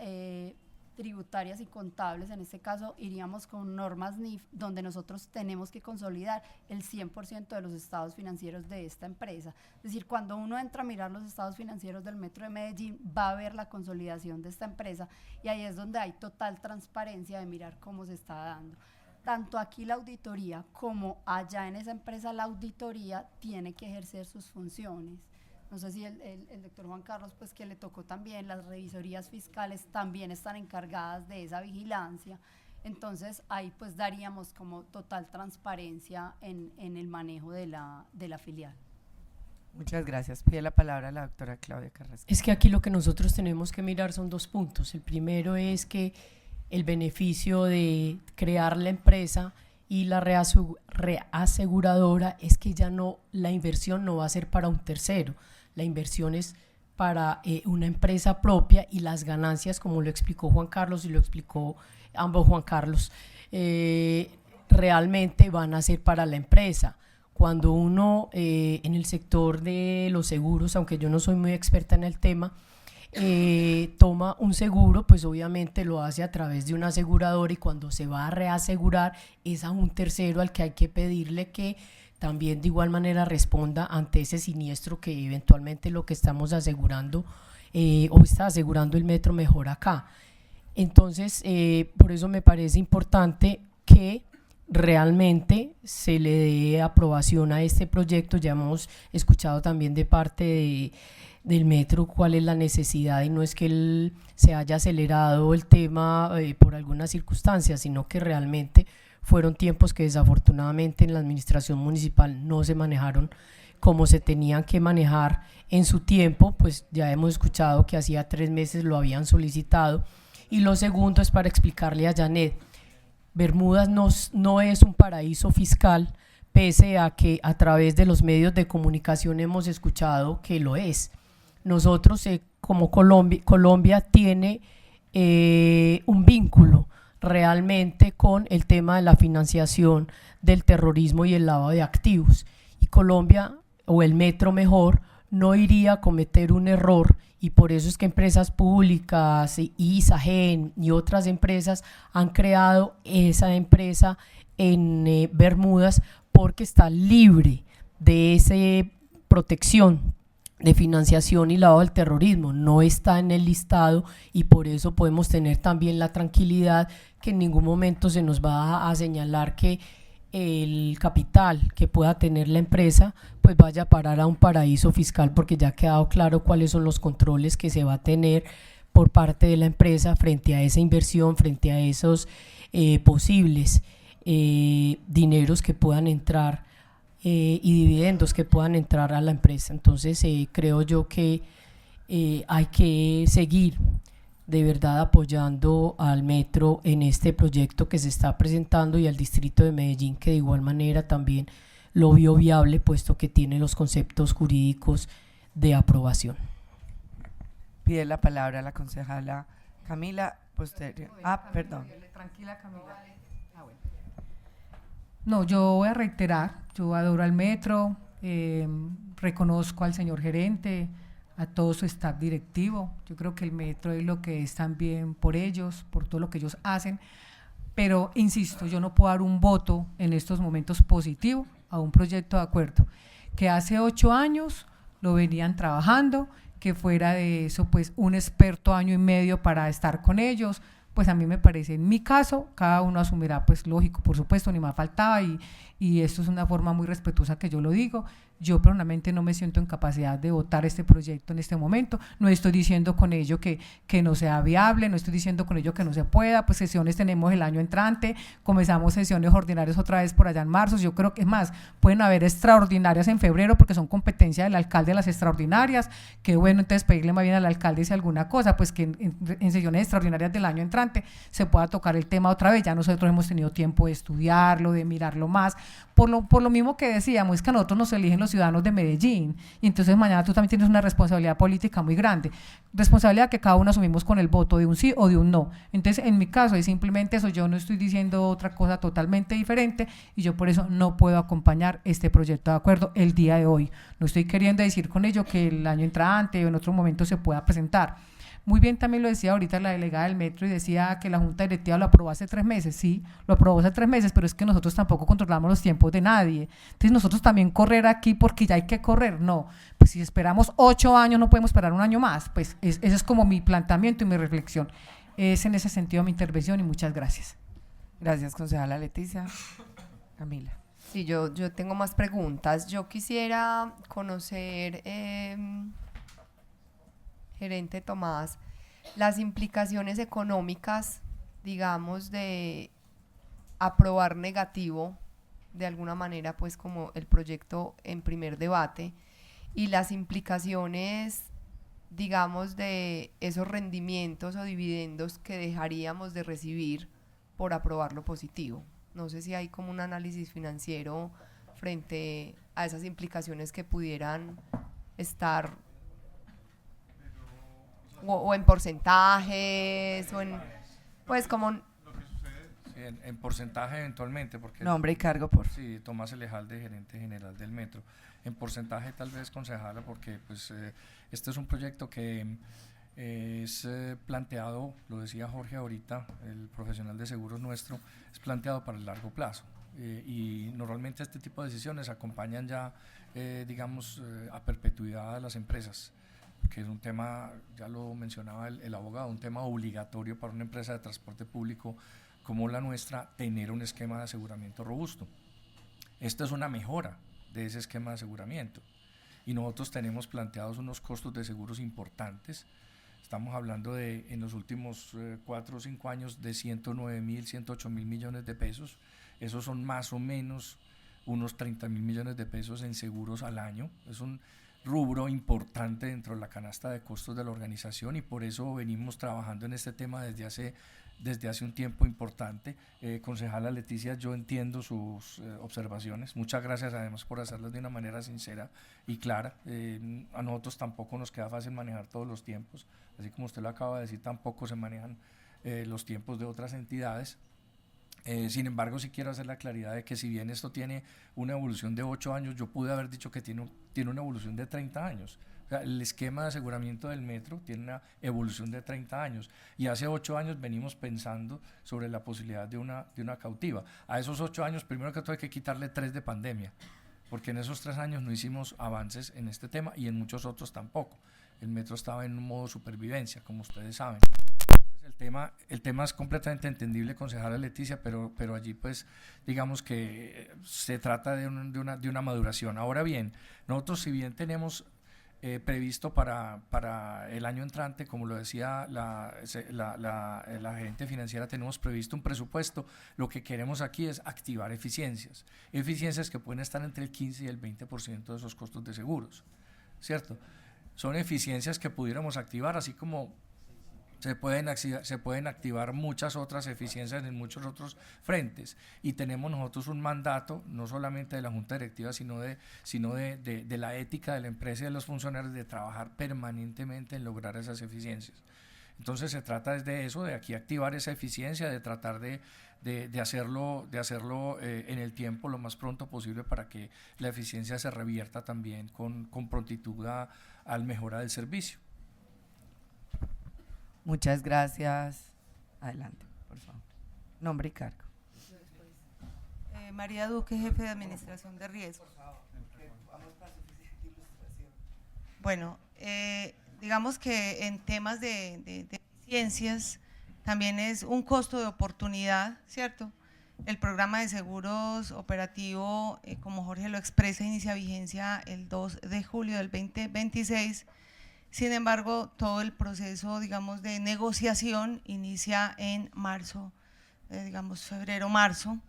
tributarias y contables. En este caso iríamos con normas NIF donde nosotros tenemos que consolidar el 100% de los estados financieros de esta empresa. Es decir, cuando uno entra a mirar los estados financieros del Metro de Medellín, va a ver la consolidación de esta empresa y ahí es donde hay total transparencia de mirar cómo se está dando. Tanto aquí la auditoría como allá en esa empresa la auditoría tiene que ejercer sus funciones. No sé si el doctor Juan Carlos, pues que le tocó también, las revisorías fiscales también están encargadas de esa vigilancia. Entonces ahí pues daríamos como total transparencia en el manejo de la filial. Muchas gracias. Pide la palabra a la doctora Claudia Carrasco. Es que aquí lo que nosotros tenemos que mirar son 2 puntos. El primero es que el beneficio de crear la empresa y la reaseguradora es que ya no, la inversión no va a ser para un tercero, la inversión es para una empresa propia y las ganancias, como lo explicó Juan Carlos y lo explicó ambos Juan Carlos, realmente van a ser para la empresa. Cuando uno en el sector de los seguros, aunque yo no soy muy experta en el tema, toma un seguro, pues obviamente lo hace a través de una aseguradora y cuando se va a reasegurar es a un tercero al que hay que pedirle que también de igual manera responda ante ese siniestro que eventualmente lo que estamos asegurando o está asegurando el Metro Mejor acá. Entonces, por eso me parece importante que realmente se le dé aprobación a este proyecto. Ya hemos escuchado también de parte del metro cuál es la necesidad y no es que se haya acelerado el tema por algunas circunstancias, sino que realmente fueron tiempos que desafortunadamente en la administración municipal no se manejaron como se tenían que manejar en su tiempo. Pues ya hemos escuchado que hacía 3 meses lo habían solicitado. Y lo segundo es para explicarle a Janet, Bermudas no es un paraíso fiscal, pese a que a través de los medios de comunicación hemos escuchado que lo es. Nosotros como Colombia tiene un vínculo realmente con el tema de la financiación del terrorismo y el lavado de activos, y Colombia o el Metro Mejor no iría a cometer un error, y por eso es que empresas públicas y ISAGEN y otras empresas han creado esa empresa en Bermudas, porque está libre de esa protección de financiación y lavado del terrorismo, no está en el listado, y por eso podemos tener también la tranquilidad que en ningún momento se nos va a señalar que el capital que pueda tener la empresa pues vaya a parar a un paraíso fiscal, porque ya ha quedado claro cuáles son los controles que se va a tener por parte de la empresa frente a esa inversión, frente a esos posibles dineros que puedan entrar y dividendos que puedan entrar a la empresa. Entonces creo yo que hay que seguir de verdad apoyando al metro en este proyecto que se está presentando y al distrito de Medellín, que de igual manera también lo vio viable, puesto que tiene los conceptos jurídicos de aprobación. Pide la palabra a la concejala Camila posterior. Perdón. Tranquila, Camila. No, yo voy a reiterar, yo adoro al metro, reconozco al señor gerente, a todo su staff directivo. Yo creo que el metro es lo que es también por ellos, por todo lo que ellos hacen, pero insisto, yo no puedo dar un voto en estos momentos positivo a un proyecto de acuerdo que hace 8 años lo venían trabajando, que fuera de eso pues un experto 1 año y medio para estar con ellos. Pues a mí me parece, en mi caso, cada uno asumirá, pues lógico, por supuesto, ni más faltaba, y esto es una forma muy respetuosa que yo lo digo. Yo personalmente no me siento en capacidad de votar este proyecto en este momento. No estoy diciendo con ello que no sea viable, no estoy diciendo con ello que no se pueda, pues sesiones tenemos el año entrante, comenzamos sesiones ordinarias otra vez por allá en marzo. Yo creo que es más, pueden haber extraordinarias en febrero porque son competencia del alcalde las extraordinarias, que bueno, entonces pedirle más bien al alcalde si alguna cosa, pues que en sesiones extraordinarias del año entrante se pueda tocar el tema otra vez. Ya nosotros hemos tenido tiempo de estudiarlo, de mirarlo más, por lo mismo que decíamos, es que a nosotros nos eligen los ciudadanos de Medellín, y entonces mañana tú también tienes una responsabilidad política muy grande, responsabilidad que cada uno asumimos con el voto de un sí o de un no. Entonces en mi caso es simplemente eso, yo no estoy diciendo otra cosa totalmente diferente, y yo por eso no puedo acompañar este proyecto de acuerdo el día de hoy. No estoy queriendo decir con ello que el año entrante o en otro momento se pueda presentar. Muy bien, también lo decía ahorita la delegada del metro, y decía que la junta directiva lo aprobó hace 3 meses. Sí, lo aprobó hace 3 meses, pero es que nosotros tampoco controlamos los tiempos de nadie. Entonces nosotros también correr aquí porque ya hay que correr, no. Pues si esperamos 8 años, no podemos esperar 1 año más. Pues ese es como mi planteamiento y mi reflexión. Es en ese sentido mi intervención, y muchas gracias. Gracias, concejala Leticia. Camila. Sí, yo tengo más preguntas. Yo quisiera conocer, gerente Tomás, las implicaciones económicas, digamos, de aprobar negativo, de alguna manera, pues como el proyecto en primer debate, y las implicaciones, digamos, de esos rendimientos o dividendos que dejaríamos de recibir por aprobarlo positivo. No sé si hay como un análisis financiero frente a esas implicaciones que pudieran estar o en porcentajes o en, pues como en porcentaje eventualmente, porque nombre y cargo por sí, Tomás Elejalde, gerente general del metro. En porcentaje tal vez, concejala, porque pues este es un proyecto que es planteado, lo decía Jorge ahorita, el profesional de seguros nuestro, es planteado para el largo plazo, y normalmente este tipo de decisiones acompañan ya digamos a perpetuidad a las empresas, que es un tema, ya lo mencionaba el abogado, un tema obligatorio para una empresa de transporte público como la nuestra, tener un esquema de aseguramiento robusto. Esto es una mejora de ese esquema de aseguramiento, y nosotros tenemos planteados unos costos de seguros importantes. Estamos hablando de, en los últimos 4 o 5 años, de 109.000, 108.000 millones de pesos. Esos son más o menos unos 30.000 millones de pesos en seguros al año. Es un rubro importante dentro de la canasta de costos de la organización, y por eso venimos trabajando en este tema desde hace un tiempo importante. Concejala Leticia, yo entiendo sus observaciones. Muchas gracias además por hacerlas de una manera sincera y clara. A nosotros tampoco nos queda fácil manejar todos los tiempos, así como usted lo acaba de decir, tampoco se manejan los tiempos de otras entidades. Sin embargo, sí quiero hacer la claridad de que si bien esto tiene una evolución de 8 años, yo pude haber dicho que tiene una evolución de 30 años. O sea, el esquema de aseguramiento del metro tiene una evolución de 30 años, y hace 8 años venimos pensando sobre la posibilidad de una cautiva. A esos 8 años, primero que todo, hay que quitarle 3 de pandemia, porque en esos 3 años no hicimos avances en este tema, y en muchos otros tampoco. El metro estaba en un modo supervivencia, como ustedes saben. El tema es completamente entendible, concejala Leticia, pero allí pues digamos que se trata de una maduración. Ahora bien, nosotros, si bien tenemos previsto para el año entrante, como lo decía la gerente financiera, tenemos previsto un presupuesto. Lo que queremos aquí es activar eficiencias que pueden estar entre el 15 y el 20% de esos costos de seguros, ¿cierto? son eficiencias que pudiéramos activar, así como se pueden activar muchas otras eficiencias en muchos otros frentes, y tenemos nosotros un mandato, no solamente de la Junta Directiva, sino de la ética de la empresa y de los funcionarios, de trabajar permanentemente en lograr esas eficiencias. Entonces se trata desde eso, de aquí activar esa eficiencia, de tratar de hacerlo en el tiempo lo más pronto posible para que la eficiencia se revierta también con prontitud al mejora del servicio. Muchas gracias. Adelante, por favor. Nombre y cargo. María Duque, jefe de Administración de Riesgos. Bueno, digamos que en temas de eficiencias también es un costo de oportunidad, ¿cierto? El programa de seguros operativo, como Jorge lo expresa, inicia vigencia el 2 de julio del 2026. Sin embargo, todo el proceso, digamos, de negociación inicia en marzo, digamos, febrero-marzo.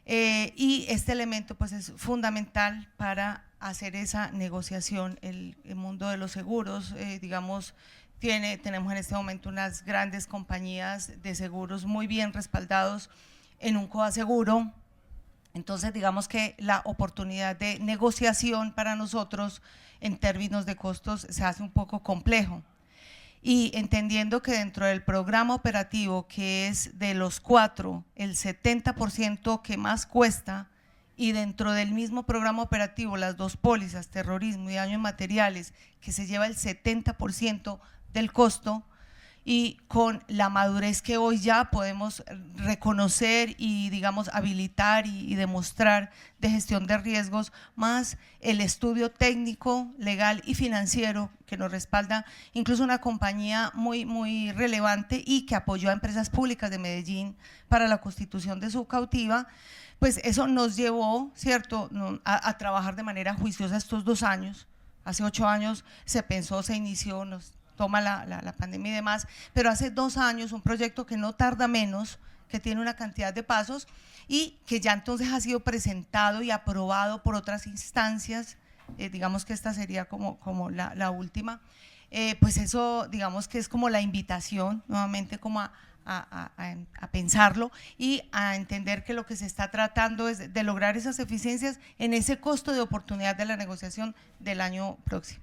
Y este elemento pues es fundamental para hacer esa negociación. El mundo de los seguros, digamos, tenemos en este momento unas grandes compañías de seguros muy bien respaldados en un coaseguro. Entonces, digamos que la oportunidad de negociación para nosotros en términos de costos se hace un poco complejo. Y entendiendo que dentro del programa operativo, que es de los 4, el 70% que más cuesta, y dentro del mismo programa operativo, las dos pólizas, terrorismo y daños materiales, que se lleva el 70% del costo, y con la madurez que hoy ya podemos reconocer y, digamos, habilitar y demostrar de gestión de riesgos, más el estudio técnico, legal y financiero que nos respalda incluso una compañía muy relevante y que apoyó a empresas públicas de Medellín para la constitución de su cautiva, pues eso nos llevó, ¿cierto?, a trabajar de manera juiciosa estos 2 años. Hace 8 años se pensó, se inició, nos toma la pandemia y demás, pero hace 2 años un proyecto que no tarda menos, que tiene una cantidad de pasos y que ya entonces ha sido presentado y aprobado por otras instancias, digamos que esta sería como la última, pues eso digamos que es como la invitación nuevamente como a pensarlo y a entender que lo que se está tratando es de lograr esas eficiencias en ese costo de oportunidad de la negociación del año próximo.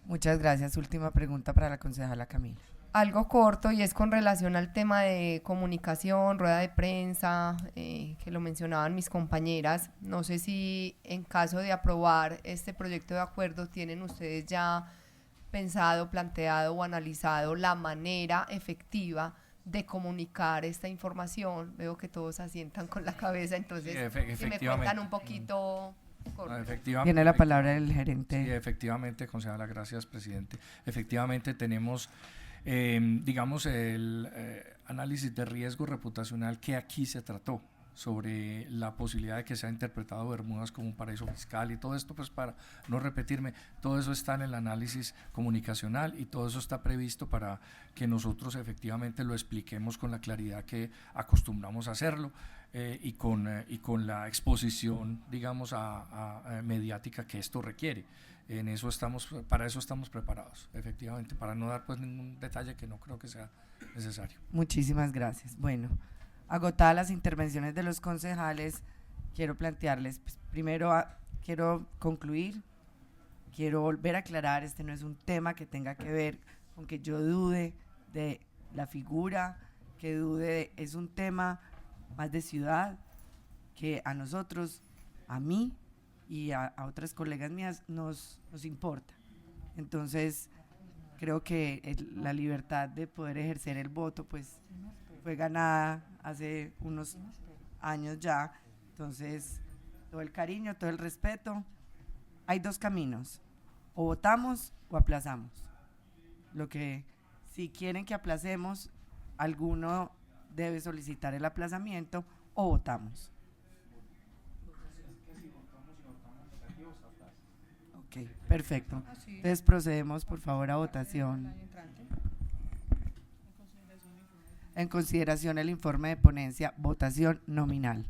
Muchas gracias. Última pregunta para la concejala Camila. Algo corto, y es con relación al tema de comunicación, rueda de prensa, que lo mencionaban mis compañeras. No sé si en caso de aprobar este proyecto de acuerdo tienen ustedes ya pensado, planteado o analizado la manera efectiva de comunicar esta información. Veo que todos asientan con la cabeza, entonces si me cuentan un poquito. Tiene la palabra el gerente. Sí, efectivamente, concejala, gracias, presidente. Efectivamente tenemos, digamos, el análisis de riesgo reputacional que aquí se trató sobre la posibilidad de que sea interpretado Bermudas como un paraíso fiscal y todo esto, pues para no repetirme, todo eso está en el análisis comunicacional y todo eso está previsto para que nosotros efectivamente lo expliquemos con la claridad que acostumbramos a hacerlo. Y con la exposición, digamos, mediática que esto requiere. Para eso estamos preparados, efectivamente, para no dar pues ningún detalle que no creo que sea necesario. Muchísimas gracias. Bueno, agotadas las intervenciones de los concejales, quiero plantearles, pues, primero quiero concluir, quiero volver a aclarar, este no es un tema que tenga que ver con que yo dude de la figura, que dude, es un tema más de ciudad, que a nosotros, a mí y a otras colegas mías nos importa. Entonces, creo que la libertad de poder ejercer el voto, pues, fue ganada hace unos años ya. Entonces, todo el cariño, todo el respeto. Hay 2 caminos, o votamos o aplazamos. Lo que, si quieren que aplacemos, alguno debe solicitar el aplazamiento o votamos. Ok, perfecto. Entonces procedemos por favor a votación. En consideración el informe de ponencia, votación nominal.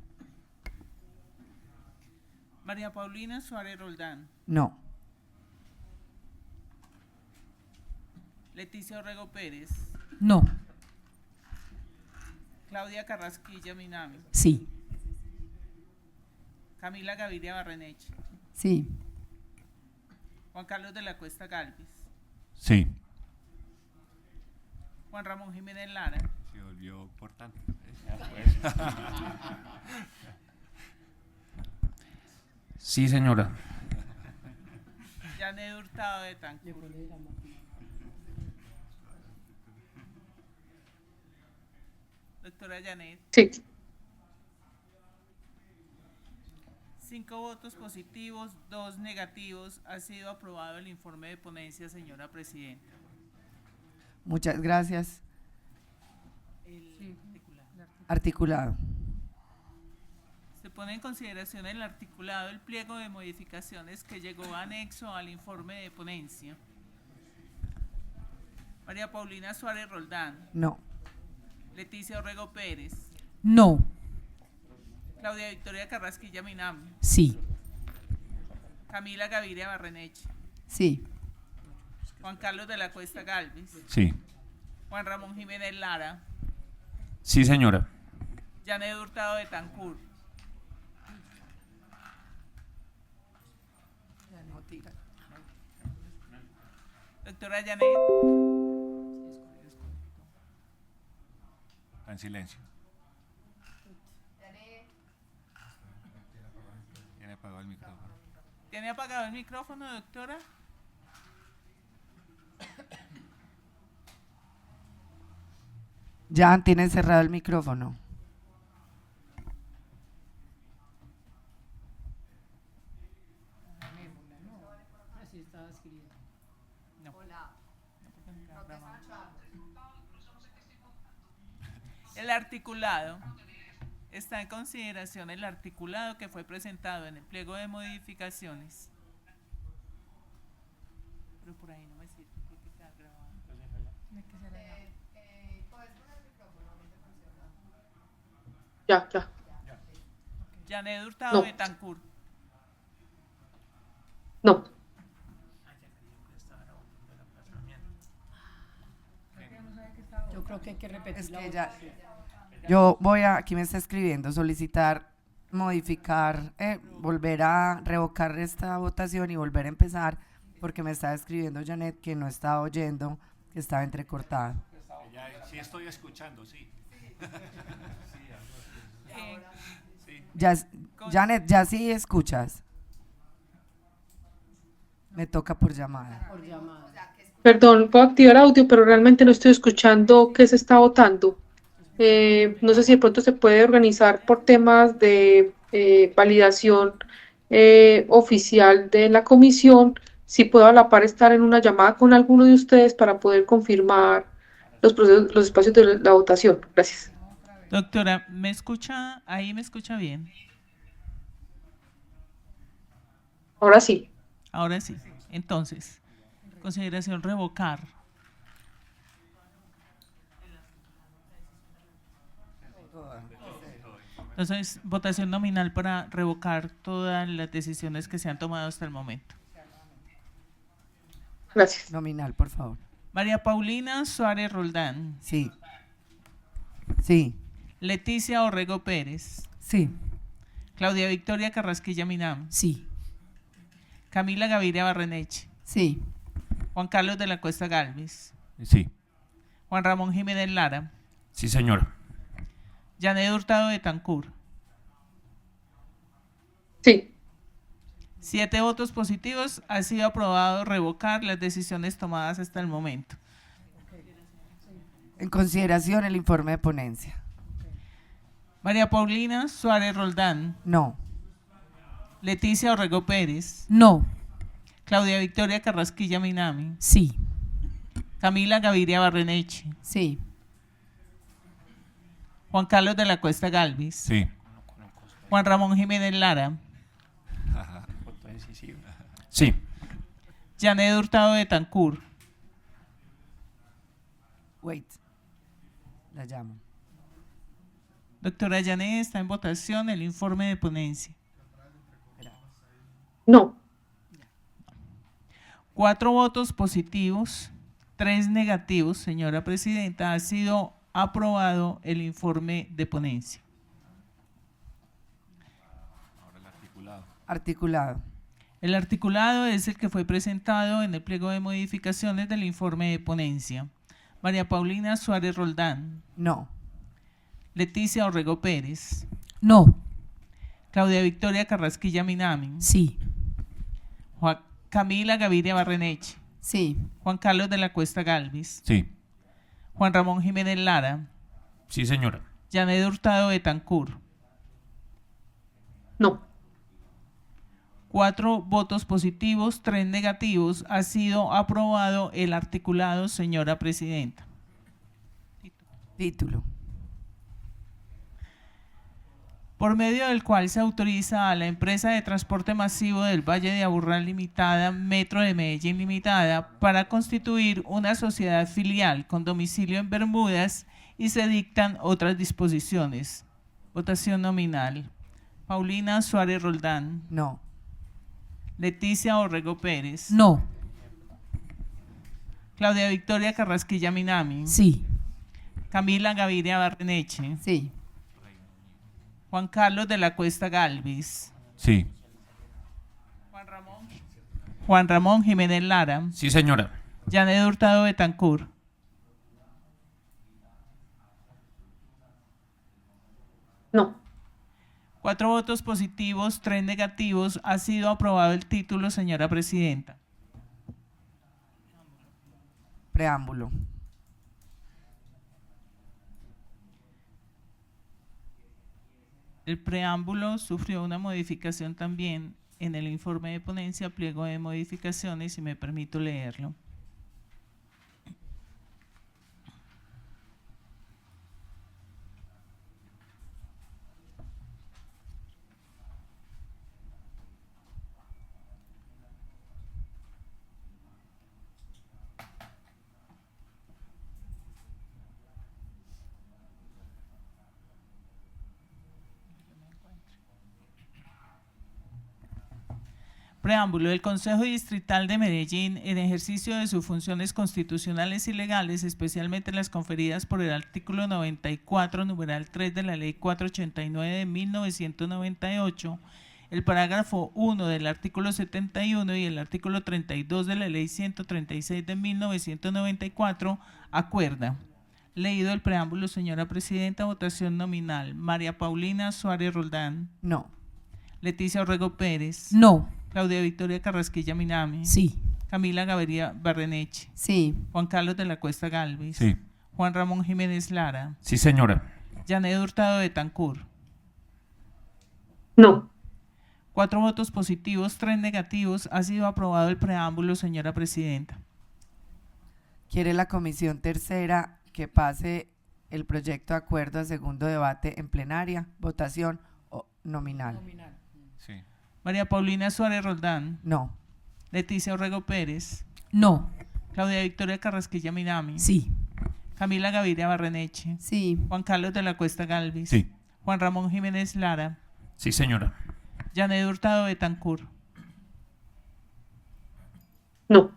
María Paulina Suárez Roldán. No. Leticia Orrego Pérez, No. Claudia Carrasquilla Minami, Sí. Camila Gaviria Barreneche, Sí. Juan Carlos de la Cuesta Galvis, Sí. Juan Ramón Jiménez Lara, Se volvió importante. Sí, señora. Janet Hurtado de Tancur, doctora Janet, Sí. 5 votos positivos, 2 negativos. Ha sido aprobado el informe de ponencia, señora presidenta. Muchas gracias. Articulado. Se pone en consideración el articulado el pliego de modificaciones que llegó anexo al informe de ponencia. María Paulina Suárez Roldán, No. Leticia Orrego Pérez, No. Claudia Victoria Carrasquilla Minami, Sí. Camila Gaviria Barreneche, Sí. Juan Carlos de la Cuesta Galvis, Sí. Juan Ramón Jiménez Lara, Sí, señora. Janet Hurtado de Tancur, doctora Janet, En silencio. Tiene apagado el micrófono. ¿tiene apagado el micrófono, doctora? Jan, tiene cerrado el micrófono. El articulado. Está en consideración el articulado que fue presentado en el pliego de modificaciones. Pero por ahí no me sirve, creo que está grabado. Ya, ya. Janet Hurtado No. de Tancur, No. Yo creo que hay que repetir Es la que ya, votación. yo voy a, aquí me está escribiendo, solicitar, modificar, volver a revocar esta votación y volver a empezar, porque me está escribiendo Janet que no estaba oyendo, que estaba entrecortada. Sí, estoy escuchando, sí. Ya, Janet, ya sí escuchas. Me toca por llamada. Por llamada. Perdón, puedo activar audio, pero realmente no estoy escuchando qué se está votando. No sé si de pronto se puede organizar por temas de validación oficial de la comisión, si puedo a la par estar en una llamada con alguno de ustedes para poder confirmar los procesos, los espacios de la votación. Gracias. doctora, ¿me escucha? Ahí me escucha bien. Ahora sí. Ahora sí. Entonces, consideración revocar. Entonces, votación nominal para revocar todas las decisiones que se han tomado hasta el momento. Gracias. Nominal, por favor. María Paulina Suárez Roldán, Sí. Sí. Leticia Orrego Pérez, Sí. Claudia Victoria Carrasquilla Minam, Sí. Camila Gaviria Barreneche, Sí. Juan Carlos de la Cuesta Galvis, Sí. Juan Ramón Jiménez Lara, Sí, señora. Janet Hurtado de Tancur. Sí. 7 votos positivos. Ha sido aprobado revocar las decisiones tomadas hasta el momento. En consideración el informe de ponencia. María Paulina Suárez Roldán, No. Leticia Orrego Pérez, No. Claudia Victoria Carrasquilla Minami, Sí. Camila Gaviria Barreneche, Sí. Juan Carlos de la Cuesta Galvis, Sí. Juan Ramón Jiménez Lara, Sí. Janet Hurtado de Tancur, Wait. La llamo. doctora Janet, está en votación el informe de ponencia. No. 4 votos positivos, 3 negativos, señora presidenta, ha sido aprobado el informe de ponencia. Articulado. El articulado es el que fue presentado en el pliego de modificaciones del informe de ponencia. María Paulina Suárez Roldán. No. Leticia Orrego Pérez. No. Claudia Victoria Carrasquilla Minami. Sí. Camila Gaviria Barreneche. Sí. Juan Carlos de la Cuesta Galvis. Sí. Juan Ramón Jiménez Lara. Sí, señora. Janet Hurtado Betancur. No. 4 votos positivos, 3 negativos. Ha sido aprobado el articulado, señora presidenta. Título. Por medio del cual se autoriza a la empresa de transporte masivo del Valle de Aburrá Limitada, Metro de Medellín Limitada, para constituir una sociedad filial con domicilio en Bermudas y se dictan otras disposiciones. Votación nominal. Paulina Suárez Roldán. No. Leticia Orrego Pérez. No. Claudia Victoria Carrasquilla Minami. Sí. Camila Gaviria Barreneche. Sí. Juan Carlos de la Cuesta Galvis. Sí. Juan Ramón Jiménez Lara. Sí, señora. Janet Hurtado Betancur. No. 4 votos positivos, 3 negativos. Ha sido aprobado el título, señora presidenta. Preámbulo. El preámbulo sufrió una modificación también en el informe de ponencia, pliego de modificaciones, y me permito leerlo. Preámbulo. El Consejo Distrital de Medellín, en ejercicio de sus funciones constitucionales y legales, especialmente las conferidas por el artículo 94, numeral 3 de la Ley 489 de 1998, el parágrafo 1 del artículo 71 y el artículo 32 de la Ley 136 de 1994, acuerda. Leído el preámbulo, señora presidenta, votación nominal. María Paulina Suárez Roldán. No. Leticia Orrego Pérez. No. Claudia Victoria Carrasquilla Minami. Sí. Camila Gaviria Barreneche. Sí. Juan Carlos de la Cuesta Galvis. Sí. Juan Ramón Jiménez Lara. Sí, señora. Janet Hurtado Betancur. No. 4 votos positivos, 3 negativos. Ha sido aprobado el preámbulo, señora presidenta. ¿Quiere la comisión tercera que pase el proyecto de acuerdo a segundo debate en plenaria? Votación nominal. Sí. María Paulina Suárez Roldán. No. Leticia Orrego Pérez. No. Claudia Victoria Carrasquilla Minami. Sí. Camila Gaviria Barreneche. Sí. Juan Carlos de la Cuesta Galvis. Sí. Juan Ramón Jiménez Lara. Sí, señora. Janet Hurtado Betancur. No.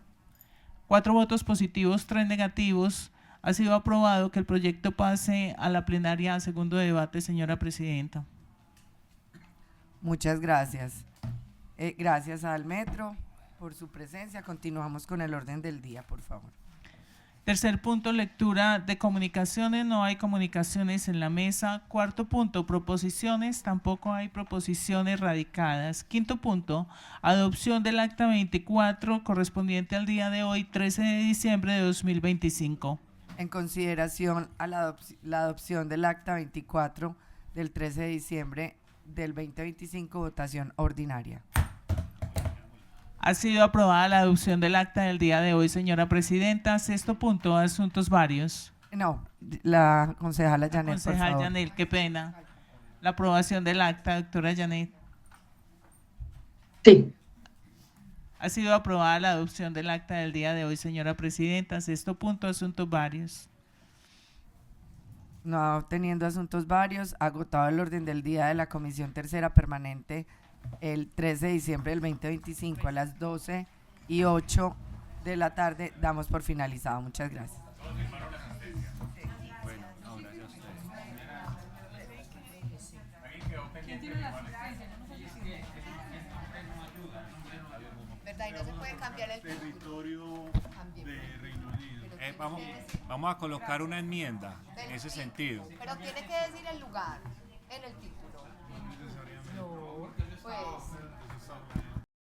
4 votos positivos, 3 negativos. Ha sido aprobado que el proyecto pase a la plenaria a segundo debate, señora presidenta. Muchas gracias. Gracias al Metro por su presencia. Continuamos con el orden del día, por favor. Tercer punto, lectura de comunicaciones. No hay comunicaciones en la mesa. Cuarto punto, proposiciones. Tampoco hay proposiciones radicadas. Quinto punto, adopción del acta 24 correspondiente al día de hoy, 13 de diciembre de 2025. En consideración a la adopción del acta 24 del 13 de diciembre del 2025, votación ordinaria. Ha sido aprobada la adopción del acta del día de hoy, señora presidenta. Sexto punto, asuntos varios. No, la concejala Janet, por Concejal favor. Janet, qué pena. La aprobación del acta, doctora Janet. Sí. Ha sido aprobada la adopción del acta del día de hoy, señora presidenta. Sexto punto, asuntos varios. No teniendo asuntos varios, agotado el orden del día de la Comisión Tercera Permanente el 13 de diciembre del 2025 a las 12:08 de la tarde damos por finalizado. Muchas gracias. Bueno, no, gracias a ustedes. ¿Verdad? Y no se puede cambiar el territorio de Reino Unido. Vamos a colocar una enmienda en ese sentido. Pero tiene que decir el lugar en el título. No necesariamente. No, pues.